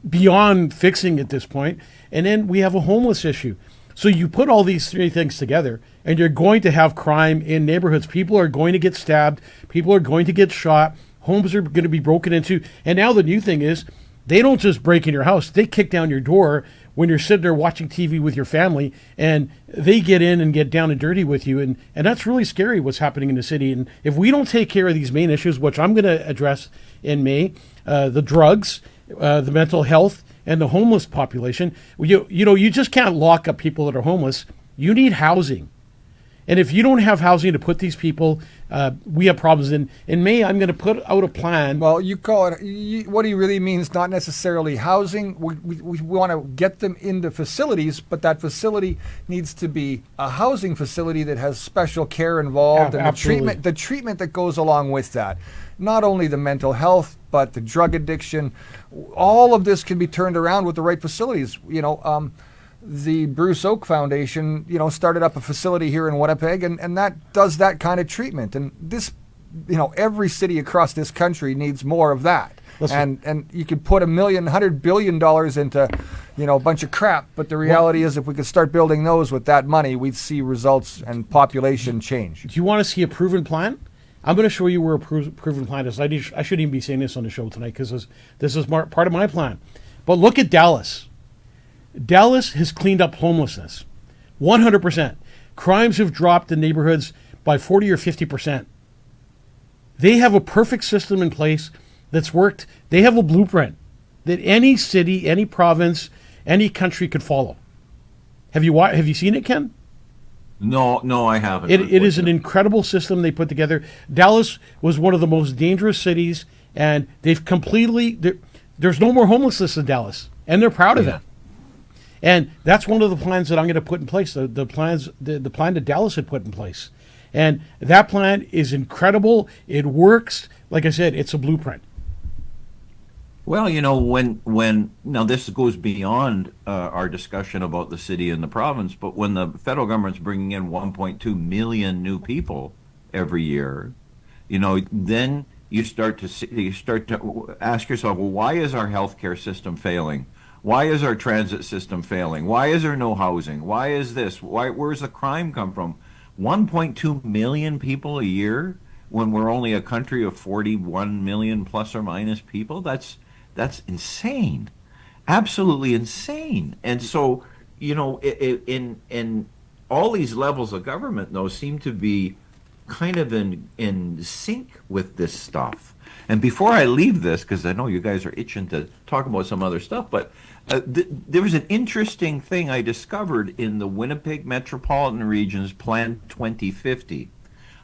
beyond fixing at this point. And then we have a homeless issue. So you put all these three things together, and you're going to have crime in neighborhoods. People are going to get stabbed. People are going to get shot. Homes are going to be broken into. And now the new thing is, they don't just break in your house. They kick down your door when you're sitting there watching TV with your family, and they get in and get down and dirty with you. And that's really scary what's happening in the city. And if we don't take care of these main issues, which I'm going to address in May, the drugs, the mental health, and the homeless population, you just can't lock up people that are homeless. You need housing. And if you don't have housing to put these people, we have problems. In May, I'm going to put out a plan. Well, you call it, what he really means, not necessarily housing. We want to get them into facilities, but that facility needs to be a housing facility that has special care involved, Yeah, and absolutely. the treatment that goes along with that. Not only the mental health, but the drug addiction. All of this can be turned around with the right facilities. The Bruce Oak Foundation, started up a facility here in Winnipeg, and that does that kind of treatment. And this, every city across this country needs more of that. Listen. And you could put $100 billion into, a bunch of crap. But the reality is, if we could start building those with that money, we'd see results and population change. Do you want to see a proven plan? I'm going to show you where a proven plan is. I shouldn't even be saying this on the show tonight because this is part of my plan. But look at Dallas. Dallas has cleaned up homelessness, 100%. crimes have dropped in neighborhoods by 40 or 50%. They have a perfect system in place that's worked. They have a blueprint that any city, any province, any country could follow. Have you seen it, Ken? No, I haven't. It is an incredible system they put together. Dallas was one of the most dangerous cities, and they've completely there's no more homelessness in Dallas, and they're proud of it. And that's one of the plans that I'm going to put in place. The plan that Dallas had put in place, and that plan is incredible. It works. Like I said, it's a blueprint. Well, when now this goes beyond our discussion about the city and the province, but when the federal government's bringing in 1.2 million new people every year, then you start to ask yourself, well, why is our healthcare system failing? Why is our transit system failing? Why is there no housing? Why is this? Where's the crime come from? 1.2 million people a year when we're only a country of 41 million plus or minus people? That's insane, absolutely insane. And so, in all these levels of government, though, seem to be kind of in sync with this stuff. And before I leave this, because I know you guys are itching to talk about some other stuff, but there was an interesting thing I discovered in the Winnipeg Metropolitan Region's Plan 2050.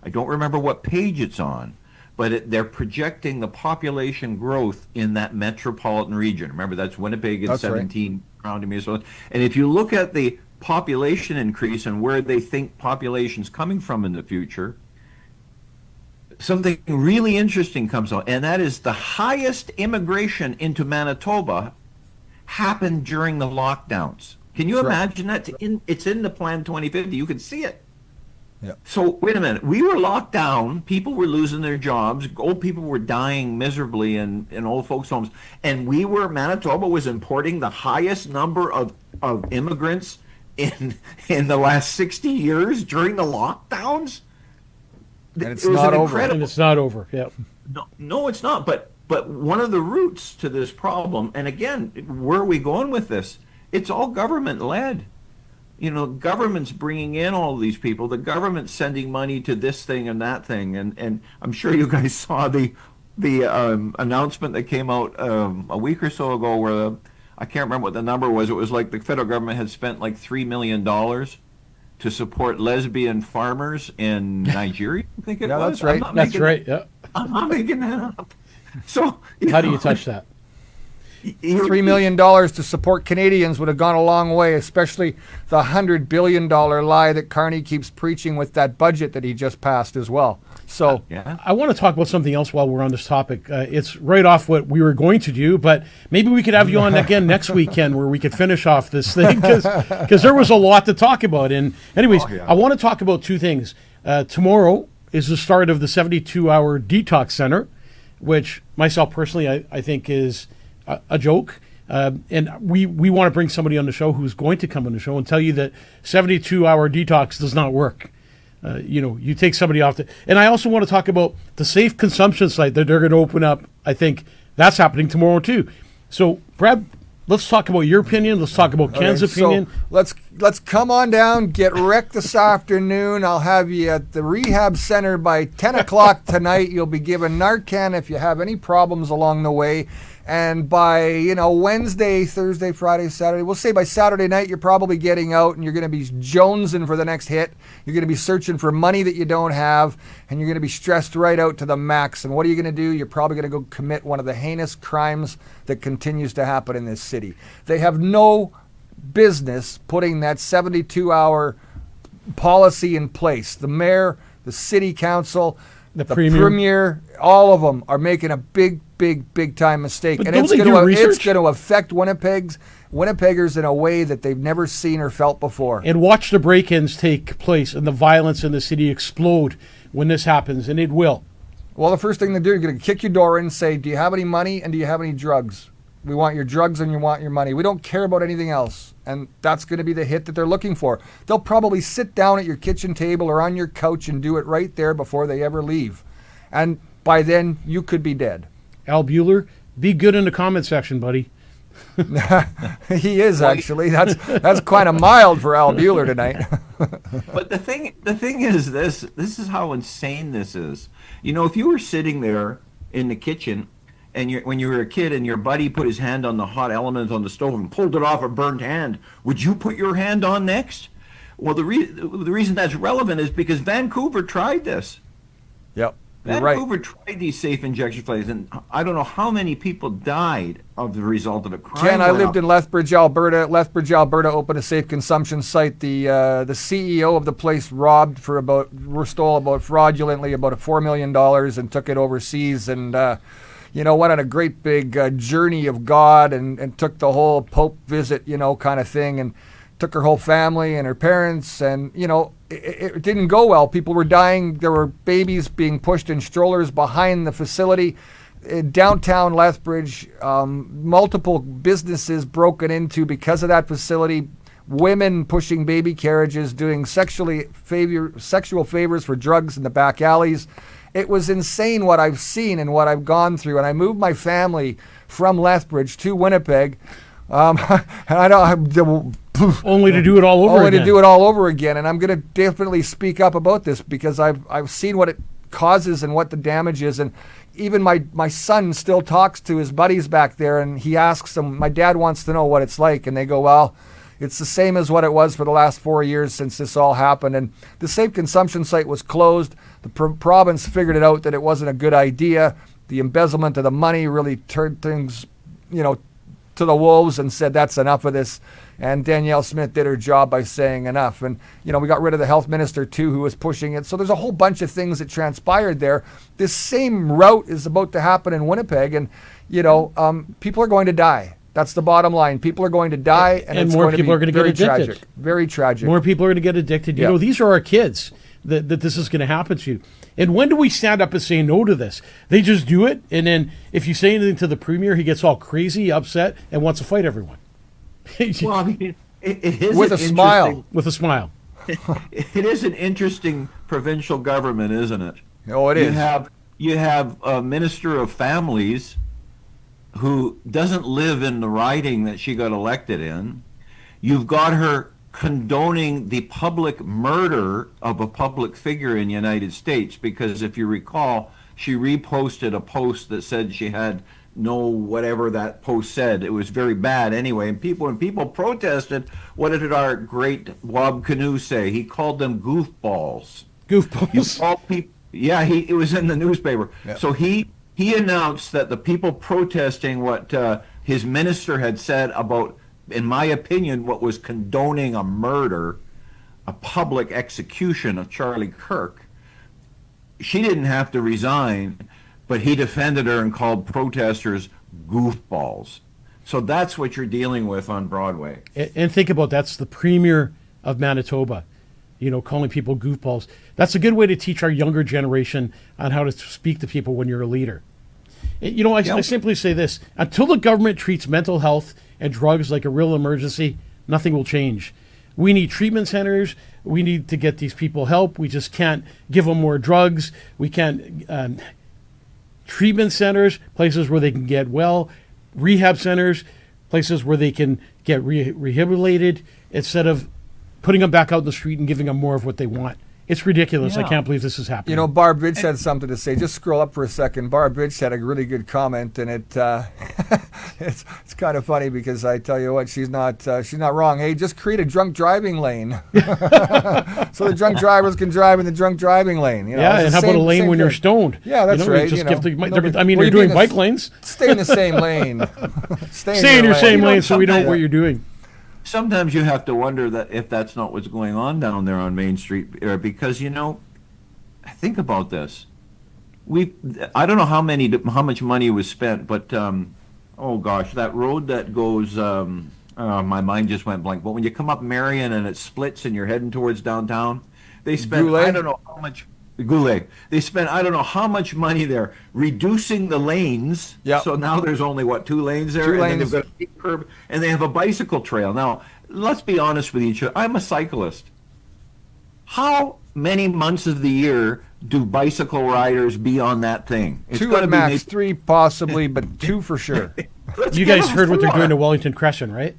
I don't remember what page it's on, but they're projecting the population growth in that metropolitan region. Remember, that's Winnipeg and 17 surrounding municipalities. And if you look at the population increase and where they think population's coming from in the future, something really interesting comes out, and that is the highest immigration into Manitoba happened during the lockdowns. Can you imagine that? It's in the Plan 2050. You can see it. Yep. So wait a minute. We were locked down. People were losing their jobs. Old people were dying miserably in old folks' homes. And Manitoba was importing the highest number of immigrants in the last 60 years during the lockdowns. And it's not over. And it's not over. Yeah. No, it's not. But one of the roots to this problem, and again, where are we going with this? It's all government led. Government's bringing in all these people. The government's sending money to this thing and that thing. And I'm sure you guys saw the announcement that came out a week or so ago where I can't remember what the number was. It was like the federal government had spent like $3 million to support lesbian farmers in Nigeria. I think it was. That's right. That's right. Yeah. I'm not making that up. So how do you touch that? $3 million to support Canadians would have gone a long way, especially the $100 billion lie that Carney keeps preaching with that budget that he just passed as well. So I want to talk about something else while we're on this topic. It's right off what we were going to do, but maybe we could have you on again next weekend where we could finish off this thing because there was a lot to talk about. And anyways, I want to talk about two things. Tomorrow is the start of the 72-hour detox center, which myself personally I think is a joke. And we want to bring somebody on the show who's going to come on the show and tell you that 72-hour detox does not work. You take somebody off and I also want to talk about the safe consumption site that they're going to open up. I think that's happening tomorrow too. So Brad, let's talk about your opinion. Let's talk about Ken's opinion. So let's come on down, get wrecked this afternoon. I'll have you at the rehab center by 10 o'clock tonight. You'll be given Narcan if you have any problems along the way. And by, Wednesday, Thursday, Friday, Saturday, we'll say by Saturday night, you're probably getting out and you're going to be jonesing for the next hit. You're going to be searching for money that you don't have, and you're going to be stressed right out to the max. And what are you going to do? You're probably going to go commit one of the heinous crimes that continues to happen in this city. They have no business putting that 72-hour policy in place. The mayor, the city council, the premier, all of them are making a big time mistake. But and it's going to affect Winnipeggers in a way that they've never seen or felt before. And watch the break-ins take place and the violence in the city explode when this happens, and it will. Well, the first thing they do, you're going to kick your door in and say, do you have any money and do you have any drugs? We want your drugs and you want your money. We don't care about anything else. And that's going to be the hit that they're looking for. They'll probably sit down at your kitchen table or on your couch and do it right there before they ever leave. And by then, you could be dead. Al Bueller, be good in the comment section, buddy. He is actually. That's kind of mild for Al Bueller tonight. But the thing is this is how insane this is. You know, if you were sitting there in the kitchen and when you were a kid and your buddy put his hand on the hot element on the stove and pulled it off a burnt hand, would you put your hand on next? Well, the reason that's relevant is because Vancouver tried this. Yep. You're right. Vancouver tried these safe injection sites, and I don't know how many people died of the result of it. Ken, I lived in Lethbridge, Alberta. Lethbridge, Alberta opened a safe consumption site. The CEO of the place stole about fraudulently about $4 million and took it overseas, and went on a great big journey of God and took the whole Pope visit, kind of thing, and took her whole family and her parents, and it didn't go well. People were dying. There were babies being pushed in strollers behind the facility. In downtown Lethbridge, multiple businesses broken into because of that facility. Women pushing baby carriages, doing sexual favors for drugs in the back alleys. It was insane what I've seen and what I've gone through. And I moved my family from Lethbridge to Winnipeg. And I don't. Only to do it all over again. Only to do it all over again. And I'm going to definitely speak up about this because I've seen what it causes and what the damage is. And even my son still talks to his buddies back there, and he asks them, my dad wants to know what it's like. And they go, well, it's the same as what it was for the last 4 years since this all happened. And the safe consumption site was closed. The province figured it out that it wasn't a good idea. The embezzlement of the money really turned things, to the wolves and said, that's enough of this. And Danielle Smith did her job by saying enough. And, we got rid of the health minister too, who was pushing it. So there's a whole bunch of things that transpired there. This same route is about to happen in Winnipeg. And, people are going to die. That's the bottom line. People are going to die. And it's more people are going to get addicted. Tragic. Very tragic. More people are going to get addicted. These are our kids that this is going to happen to. And when do we stand up and say no to this? They just do it. And then if you say anything to the premier, he gets all crazy, upset, and wants to fight everyone. Well, I mean, it is with a smile. With a smile. It is an interesting provincial government, isn't it? Oh, it is. You have a minister of families who doesn't live in the riding that she got elected in. You've got her condoning the public murder of a public figure in the United States, because if you recall, she reposted a post that said she had no whatever that post said. It was very bad anyway. And when people protested, what did our great Wob Canoe say? He called them goofballs. Goofballs. It was in the newspaper. Yeah. So he announced that the people protesting what his minister had said about, in my opinion, what was condoning a murder, a public execution of Charlie Kirk, she didn't have to resign, but he defended her and called protesters goofballs. So that's what you're dealing with on Broadway. And think about that's the premier of Manitoba, calling people goofballs. That's a good way to teach our younger generation on how to speak to people when you're a leader. I simply say this. Until the government treats mental health and drugs like a real emergency, nothing will change. We need treatment centers. We need to get these people help. We just can't give them more drugs. We can't treatment centers, places where they can get well, rehab centers, places where they can get rehabilitated, instead of putting them back out in the street and giving them more of what they want. It's ridiculous. Yeah. I can't believe this is happening. Barb Vidge had something to say. Just scroll up for a second. Barb Vidge had a really good comment, and it's kind of funny because I tell you what, she's not wrong. Hey, just create a drunk driving lane, so the drunk drivers can drive in the drunk driving lane. And how about a lane when you're stoned? Yeah, that's right. They're doing bike lanes. Stay in the same lane. Stay in your same lane, so we know what you're doing. Sometimes you have to wonder that if that's not what's going on down there on Main Street, because think about this. I don't know how much money was spent, but oh gosh, that road that goes. My mind just went blank. But when you come up Marion and it splits and you're heading towards downtown, they spent Goulet? I don't know how much. Goulet. They spent I don't know how much money there reducing the lanes. Yep. So now there's only 2 lanes there, Two and then lanes. they've got a big curb, and they have a bicycle trail. Now, let's be honest with each other. I'm a cyclist. How many months of the year do bicycle riders be on that thing? It's 2 gotta at be max, 3 possibly, but 2 for sure. You guys heard what they're doing to Wellington Crescent, right?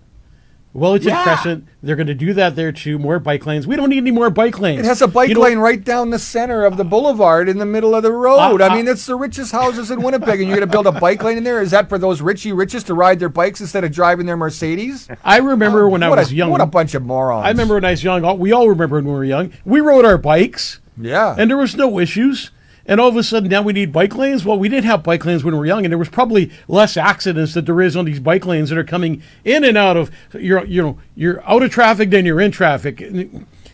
Wellington Crescent, they're going to do that there too. More bike lanes. We don't need any more bike lanes. It has a bike lane right down the center of the boulevard in the middle of the road. I mean, it's the richest houses in Winnipeg, and you're going to build a bike lane in there? Is that for those richest to ride their bikes instead of driving their Mercedes? I remember when I was young. What a bunch of morons. I remember when I was young. We all remember when we were young. We rode our bikes. Yeah. And there was no issues. And all of a sudden now we need bike lanes. Well, we didn't have bike lanes when we were young, and there was probably less accidents that there is on these bike lanes that are coming in and out of. You're out of traffic, then you're in traffic.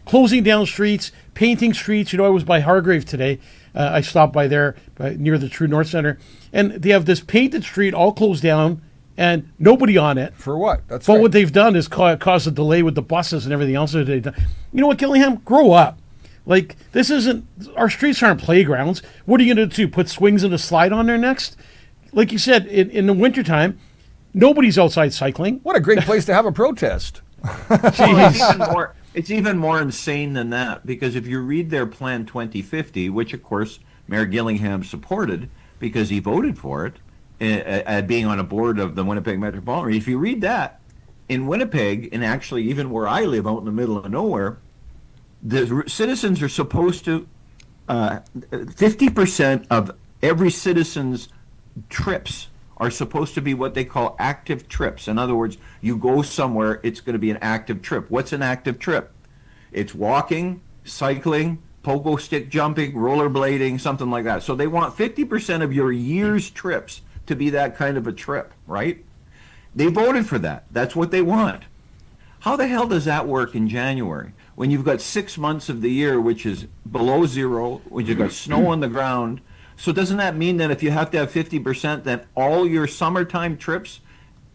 Closing down streets, painting streets. I was by Hargrave today. I stopped by there near the True North Center, and they have this painted street all closed down and nobody on it. For what? But what they've done is cause a delay with the buses and everything else that they've done. You know what, Gillingham? Grow up. Like, this isn't, our streets aren't playgrounds. What are you going to do? Put swings and a slide on there next? Like you said, in the wintertime, nobody's outside cycling. What a great place to have a protest. Jeez. It's even more insane than that, because if you read their Plan 2050, which of course Mayor Gillingham supported because he voted for it, being on a board of the Winnipeg Metropolitan, if you read that, in Winnipeg, and actually even where I live out in the middle of nowhere, the citizens are supposed to, 50% of every citizen's trips are supposed to be what they call active trips. In other words, you go somewhere, it's going to be an active trip. What's an active trip? It's walking, cycling, pogo stick jumping, rollerblading, something like that. So they want 50% of your year's trips to be that kind of a trip, right? They voted for that. That's what they want. How the hell does that work in January when you've got 6 months of the year which is below zero, when you've got snow on the ground? So doesn't that mean that if you have to have 50%, that all your summertime trips,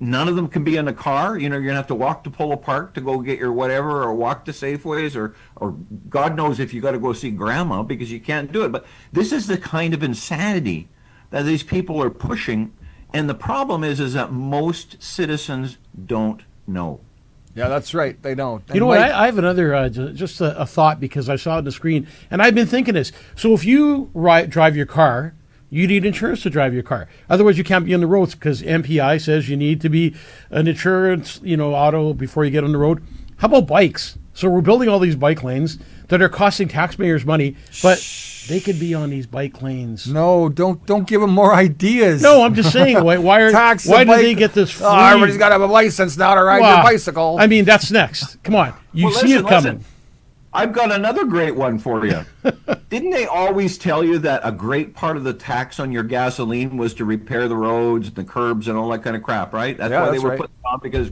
none of them can be in a car? You're going to have to walk to Polo Park to go get your whatever, or walk to Safeways, or God knows if you got to go see grandma, because you can't do it. But this is the kind of insanity that these people are pushing. And the problem is that most citizens don't know. Yeah, that's right. They don't. You know what? I have another, just a thought, because I saw it on the screen, and I've been thinking this. So if you drive your car, you need insurance to drive your car. Otherwise, you can't be on the roads, because MPI says you need to be an insurance, auto before you get on the road. How about bikes? So we're building all these bike lanes that are costing taxpayers money, but they could be on these bike lanes. No, don't give them more ideas. No, I'm just saying, why do they get this free? Oh, everybody's got to have a license now to ride their bicycle. I mean, that's next. Come on. You see it coming. Listen. I've got another great one for you. Didn't they always tell you that a great part of the tax on your gasoline was to repair the roads, the curbs, and all that kind of crap, right? That's why they were putting it on, because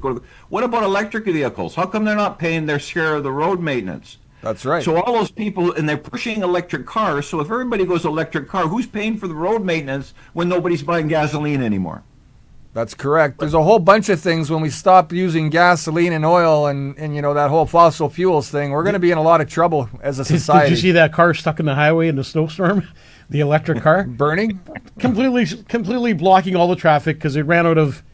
what about electric vehicles? How come they're not paying their share of the road maintenance? That's right. So all those people, and they're pushing electric cars. So if everybody goes electric car, who's paying for the road maintenance when nobody's buying gasoline anymore? That's correct. There's a whole bunch of things when we stop using gasoline and oil and that whole fossil fuels thing. We're going to be in a lot of trouble as a society. Did you see that car stuck in the highway in the snowstorm? The electric car? Burning? Completely blocking all the traffic because it ran out of...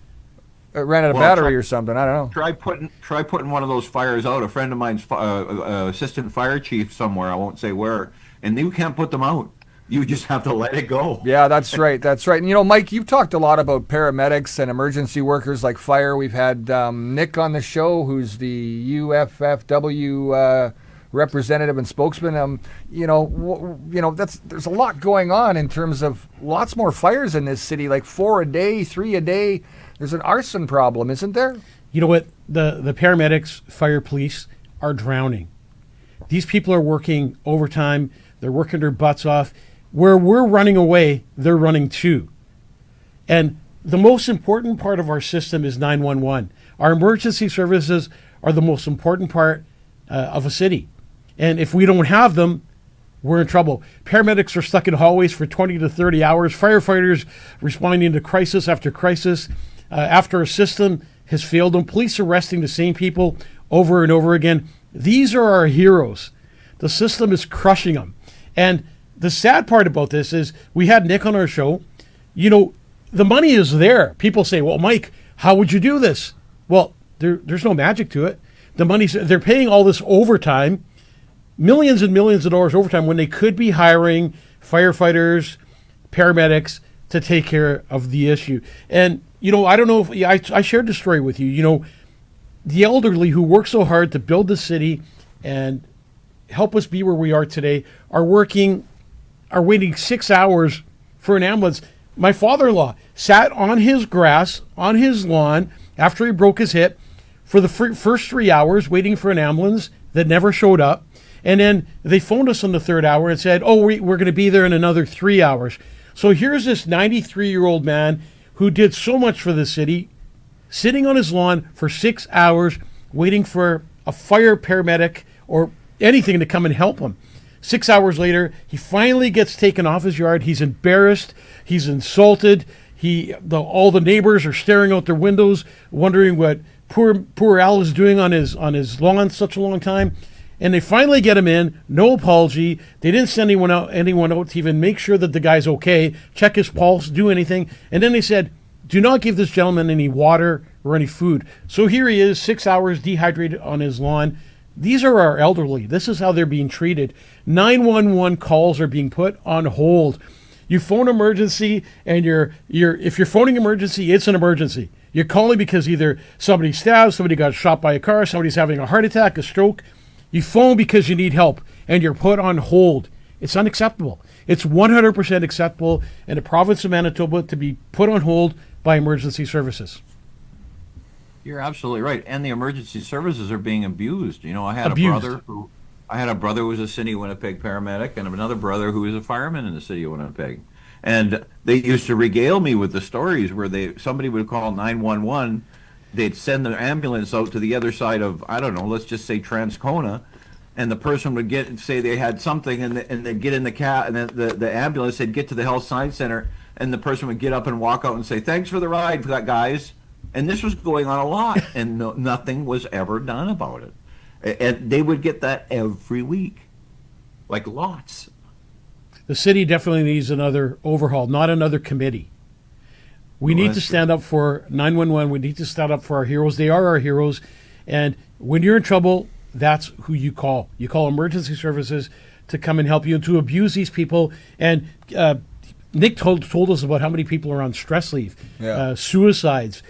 battery or something. I don't know. Try putting one of those fires out. A friend of mine's assistant fire chief somewhere, I won't say where, and you can't put them out. You just have to let it go. Yeah, that's right. That's right. And Mike, you've talked a lot about paramedics and emergency workers like fire. We've had Nick on the show, who's the UFFW representative and spokesman. There's a lot going on in terms of lots more fires in this city, like 4 a day, 3 a day. There's an arson problem, isn't there? You know what? The paramedics, fire, police are drowning. These people are working overtime. They're working their butts off. Where we're running away, they're running too. And the most important part of our system is 911. Our emergency services are the most important part of a city. And if we don't have them, we're in trouble. Paramedics are stuck in hallways for 20 to 30 hours. Firefighters responding to crisis after crisis. After a system has failed them, police arresting the same people over and over again. These are our heroes. The system is crushing them. And the sad part about this is we had Nick on our show. The money is there. People say, well, Mike, how would you do this? Well, there's no magic to it. They're paying all this overtime, millions and millions of dollars overtime, when they could be hiring firefighters, paramedics to take care of the issue. And, I don't know if I shared the story with you. The elderly who work so hard to build the city and help us be where we are today are waiting 6 hours for an ambulance. My father-in-law sat on his grass, on his lawn, after he broke his hip for the first 3 hours waiting for an ambulance that never showed up. And then they phoned us on the third hour and said, we're going to be there in another 3 hours. So here's this 93-year-old man who did so much for the city, sitting on his lawn for 6 hours, waiting for a fire paramedic or anything to come and help him. 6 hours later, he finally gets taken off his yard. He's embarrassed. He's insulted. All the neighbors are staring out their windows, wondering what poor Al is doing on his lawn such a long time. And they finally get him in, no apology. They didn't send anyone out to even make sure that the guy's okay, check his pulse, do anything. And then they said, do not give this gentleman any water or any food. So here he is, 6 hours dehydrated on his lawn. These are our elderly. This is how they're being treated. 911 calls are being put on hold. You phone emergency, and if you're phoning emergency, it's an emergency. You're calling because either somebody stabbed, somebody got shot by a car, somebody's having a heart attack, a stroke. You phone because you need help, and you're put on hold. It's unacceptable. It's 100% acceptable in the province of Manitoba to be put on hold by emergency services. You're absolutely right, and the emergency services are being abused. I had Abused. I had a brother who was a City of Winnipeg paramedic, and another brother who was a fireman in the City of Winnipeg. And they used to regale me with the stories where somebody would call 911. They'd send the ambulance out to the other side of, I don't know, let's just say Transcona, and the person would say they had something, and they'd get in the cab, and then the ambulance, they'd get to the health science center, and the person would get up and walk out and say, thanks for the ride, guys. And this was going on a lot, and nothing was ever done about it. And they would get that every week, like lots. The city definitely needs another overhaul, not another committee. We need to stand up for 911. We need to stand up for our heroes. They are our heroes. And when you're in trouble, that's who you call. You call emergency services to come and help you and to abuse these people. And Nick told us about how many people are on stress leave, suicides,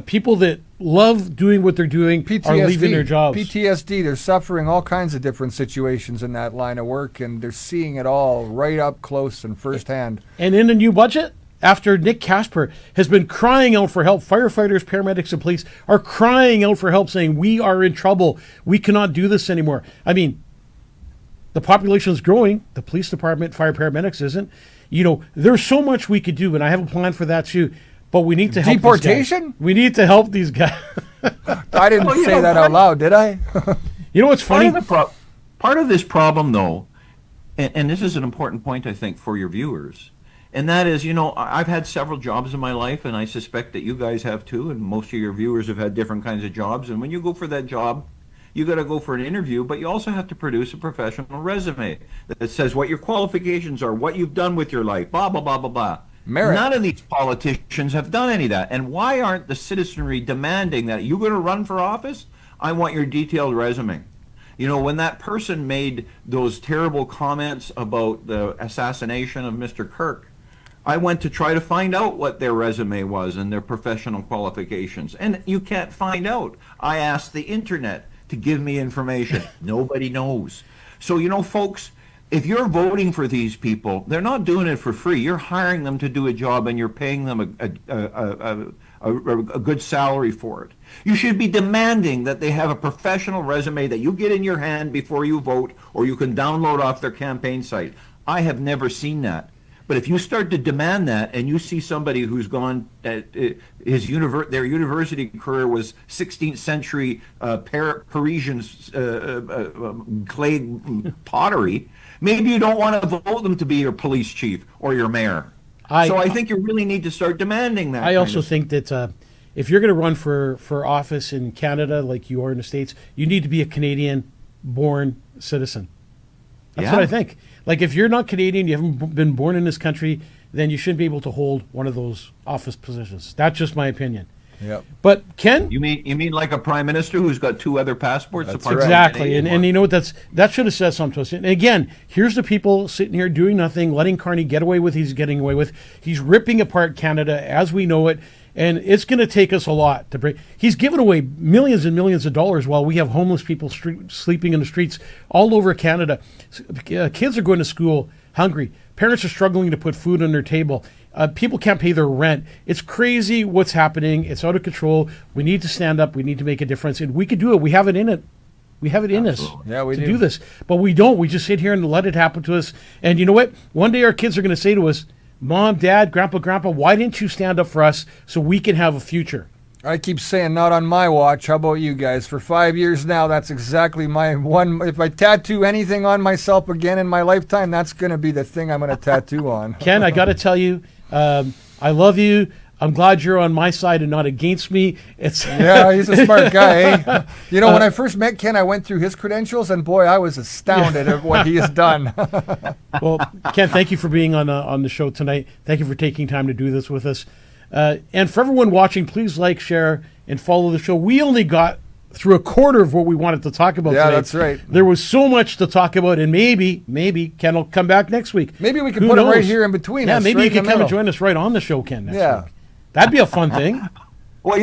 people that love doing what they're doing are leaving their jobs. PTSD, they're suffering all kinds of different situations in that line of work, and they're seeing it all right up close and firsthand. And in the new budget, after Nick Casper has been crying out for help, firefighters, paramedics, and police are crying out for help, saying, we are in trouble. We cannot do this anymore. I mean, the population is growing. The police department, fire paramedics isn't. There's so much we could do, and I have a plan for that too. But we need to help Deportation? these guys. We need to help these guys. I didn't say that out loud, did I? You know what's funny? Part of this problem, though, and this is an important point, I think, for your viewers, and that is, I've had several jobs in my life, and I suspect that you guys have too, and most of your viewers have had different kinds of jobs. And when you go for that job, you got to go for an interview, but you also have to produce a professional resume that says what your qualifications are, what you've done with your life, blah, blah, blah, blah, blah. Merit. None of these politicians have done any of that. And why aren't the citizenry demanding that you're going to run for office? I want your detailed resume. When that person made those terrible comments about the assassination of Mr. Kirk, I went to try to find out what their resume was and their professional qualifications. And you can't find out. I asked the internet to give me information. Nobody knows. So, folks, if you're voting for these people, they're not doing it for free. You're hiring them to do a job, and you're paying them a good salary for it. You should be demanding that they have a professional resume that you get in your hand before you vote, or you can download off their campaign site. I have never seen that. But if you start to demand that, and you see somebody who's gone, their university career was 16th century Parisian clay pottery, maybe you don't want to vote them to be your police chief or your mayor. So I think you really need to start demanding that. I also think that if you're going to run for office in Canada like you are in the States, you need to be a Canadian-born citizen. That's what I think. Like, if you're not Canadian, you haven't been born in this country, then you shouldn't be able to hold one of those office positions. That's just my opinion. Yep. But Ken, You mean like a prime minister who's got 2 other passports That's apart right. from exactly, Canadian and one? you know what? That should have said something to us. And again, here's the people sitting here doing nothing, letting Carney get away with he's getting away with. He's ripping apart Canada as we know it, and it's going to take us a lot to break. He's given away millions and millions of dollars while we have homeless people sleeping in the streets all over Canada. Kids are going to school hungry. Parents are struggling to put food on their table. People can't pay their rent. It's crazy what's happening. It's out of control. We need to stand up. We need to make a difference, and we can do it. We have it in it. We have it in us Yeah, we to do. do this, but we don't. We just sit here and let it happen to us. And you know what? One day our kids are going to say to us, "Mom, Dad, Grandpa, why didn't you stand up for us so we can have a future?" I keep saying not on my watch. How about you guys? For 5 years now, that's exactly my one. If I tattoo anything on myself again in my lifetime, that's going to be the thing I'm going to tattoo on. Ken, I got to tell you, I love you. I'm glad you're on my side and not against me. It's Yeah, he's a smart guy. Eh? You know, when I first met Ken, I went through his credentials, and boy, I was astounded at what he has done. Well, Ken, thank you for being on the show tonight. Thank you for taking time to do this with us. And for everyone watching, please like, share, and follow the show. We only got through a quarter of what we wanted to talk about Yeah, today. that's right. There was so much to talk about, and maybe Ken will come back next week. Maybe we can Who put him right knows? here in between Yeah, us. maybe right you in can the come and middle. join us right on the show, Ken, next Yeah. week. That'd be a fun thing. Well,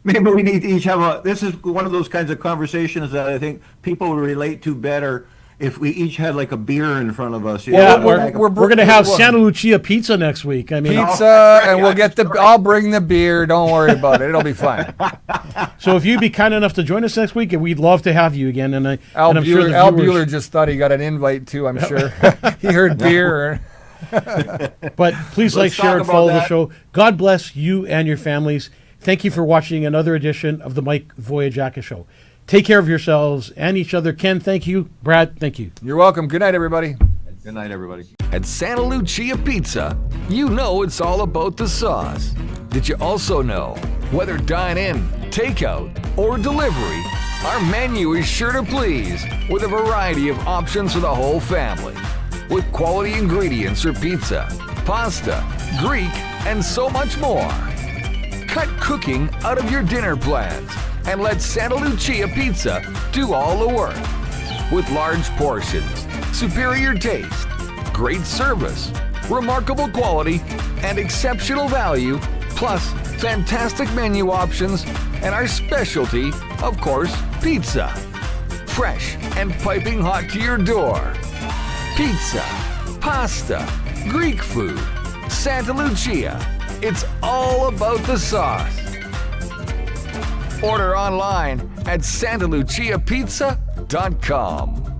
maybe we need to each have this is one of those kinds of conversations that I think people would relate to better if we each had like a beer in front of us. Yeah, we're- we're we're- going to have we're- Santa Lucia pizza next week. I mean, Pizza, and we'll get I'll bring the beer. Don't worry about it. It'll be fine. so if you'd be kind enough to join us next week, we'd love to have you again. And Al and I'm sure the Bueller viewers- just thought he got an invite too. I'm sure he heard beer. But please like, Let's share, talk and about follow the that. show. God bless you and your families. Thank you for watching another edition of the Mike Vogiatzakis Show. Take care of yourselves and each other. Ken, thank you. Brad, thank you. You're welcome. Good night, everybody. Good night, everybody. At Santa Lucia Pizza, you know it's all about the sauce. Did you also know, whether dine-in, takeout, or delivery, our menu is sure to please with a variety of options for the whole family. With quality ingredients for pizza, pasta, Greek, and so much more. Cut cooking out of your dinner plans and let Santa Lucia Pizza do all the work. With large portions, superior taste, great service, remarkable quality, and exceptional value, plus fantastic menu options, and our specialty, of course, pizza. Fresh and piping hot to your door. Pizza, pasta, Greek food, Santa Lucia. It's all about the sauce. Order online at santaluciapizza.com.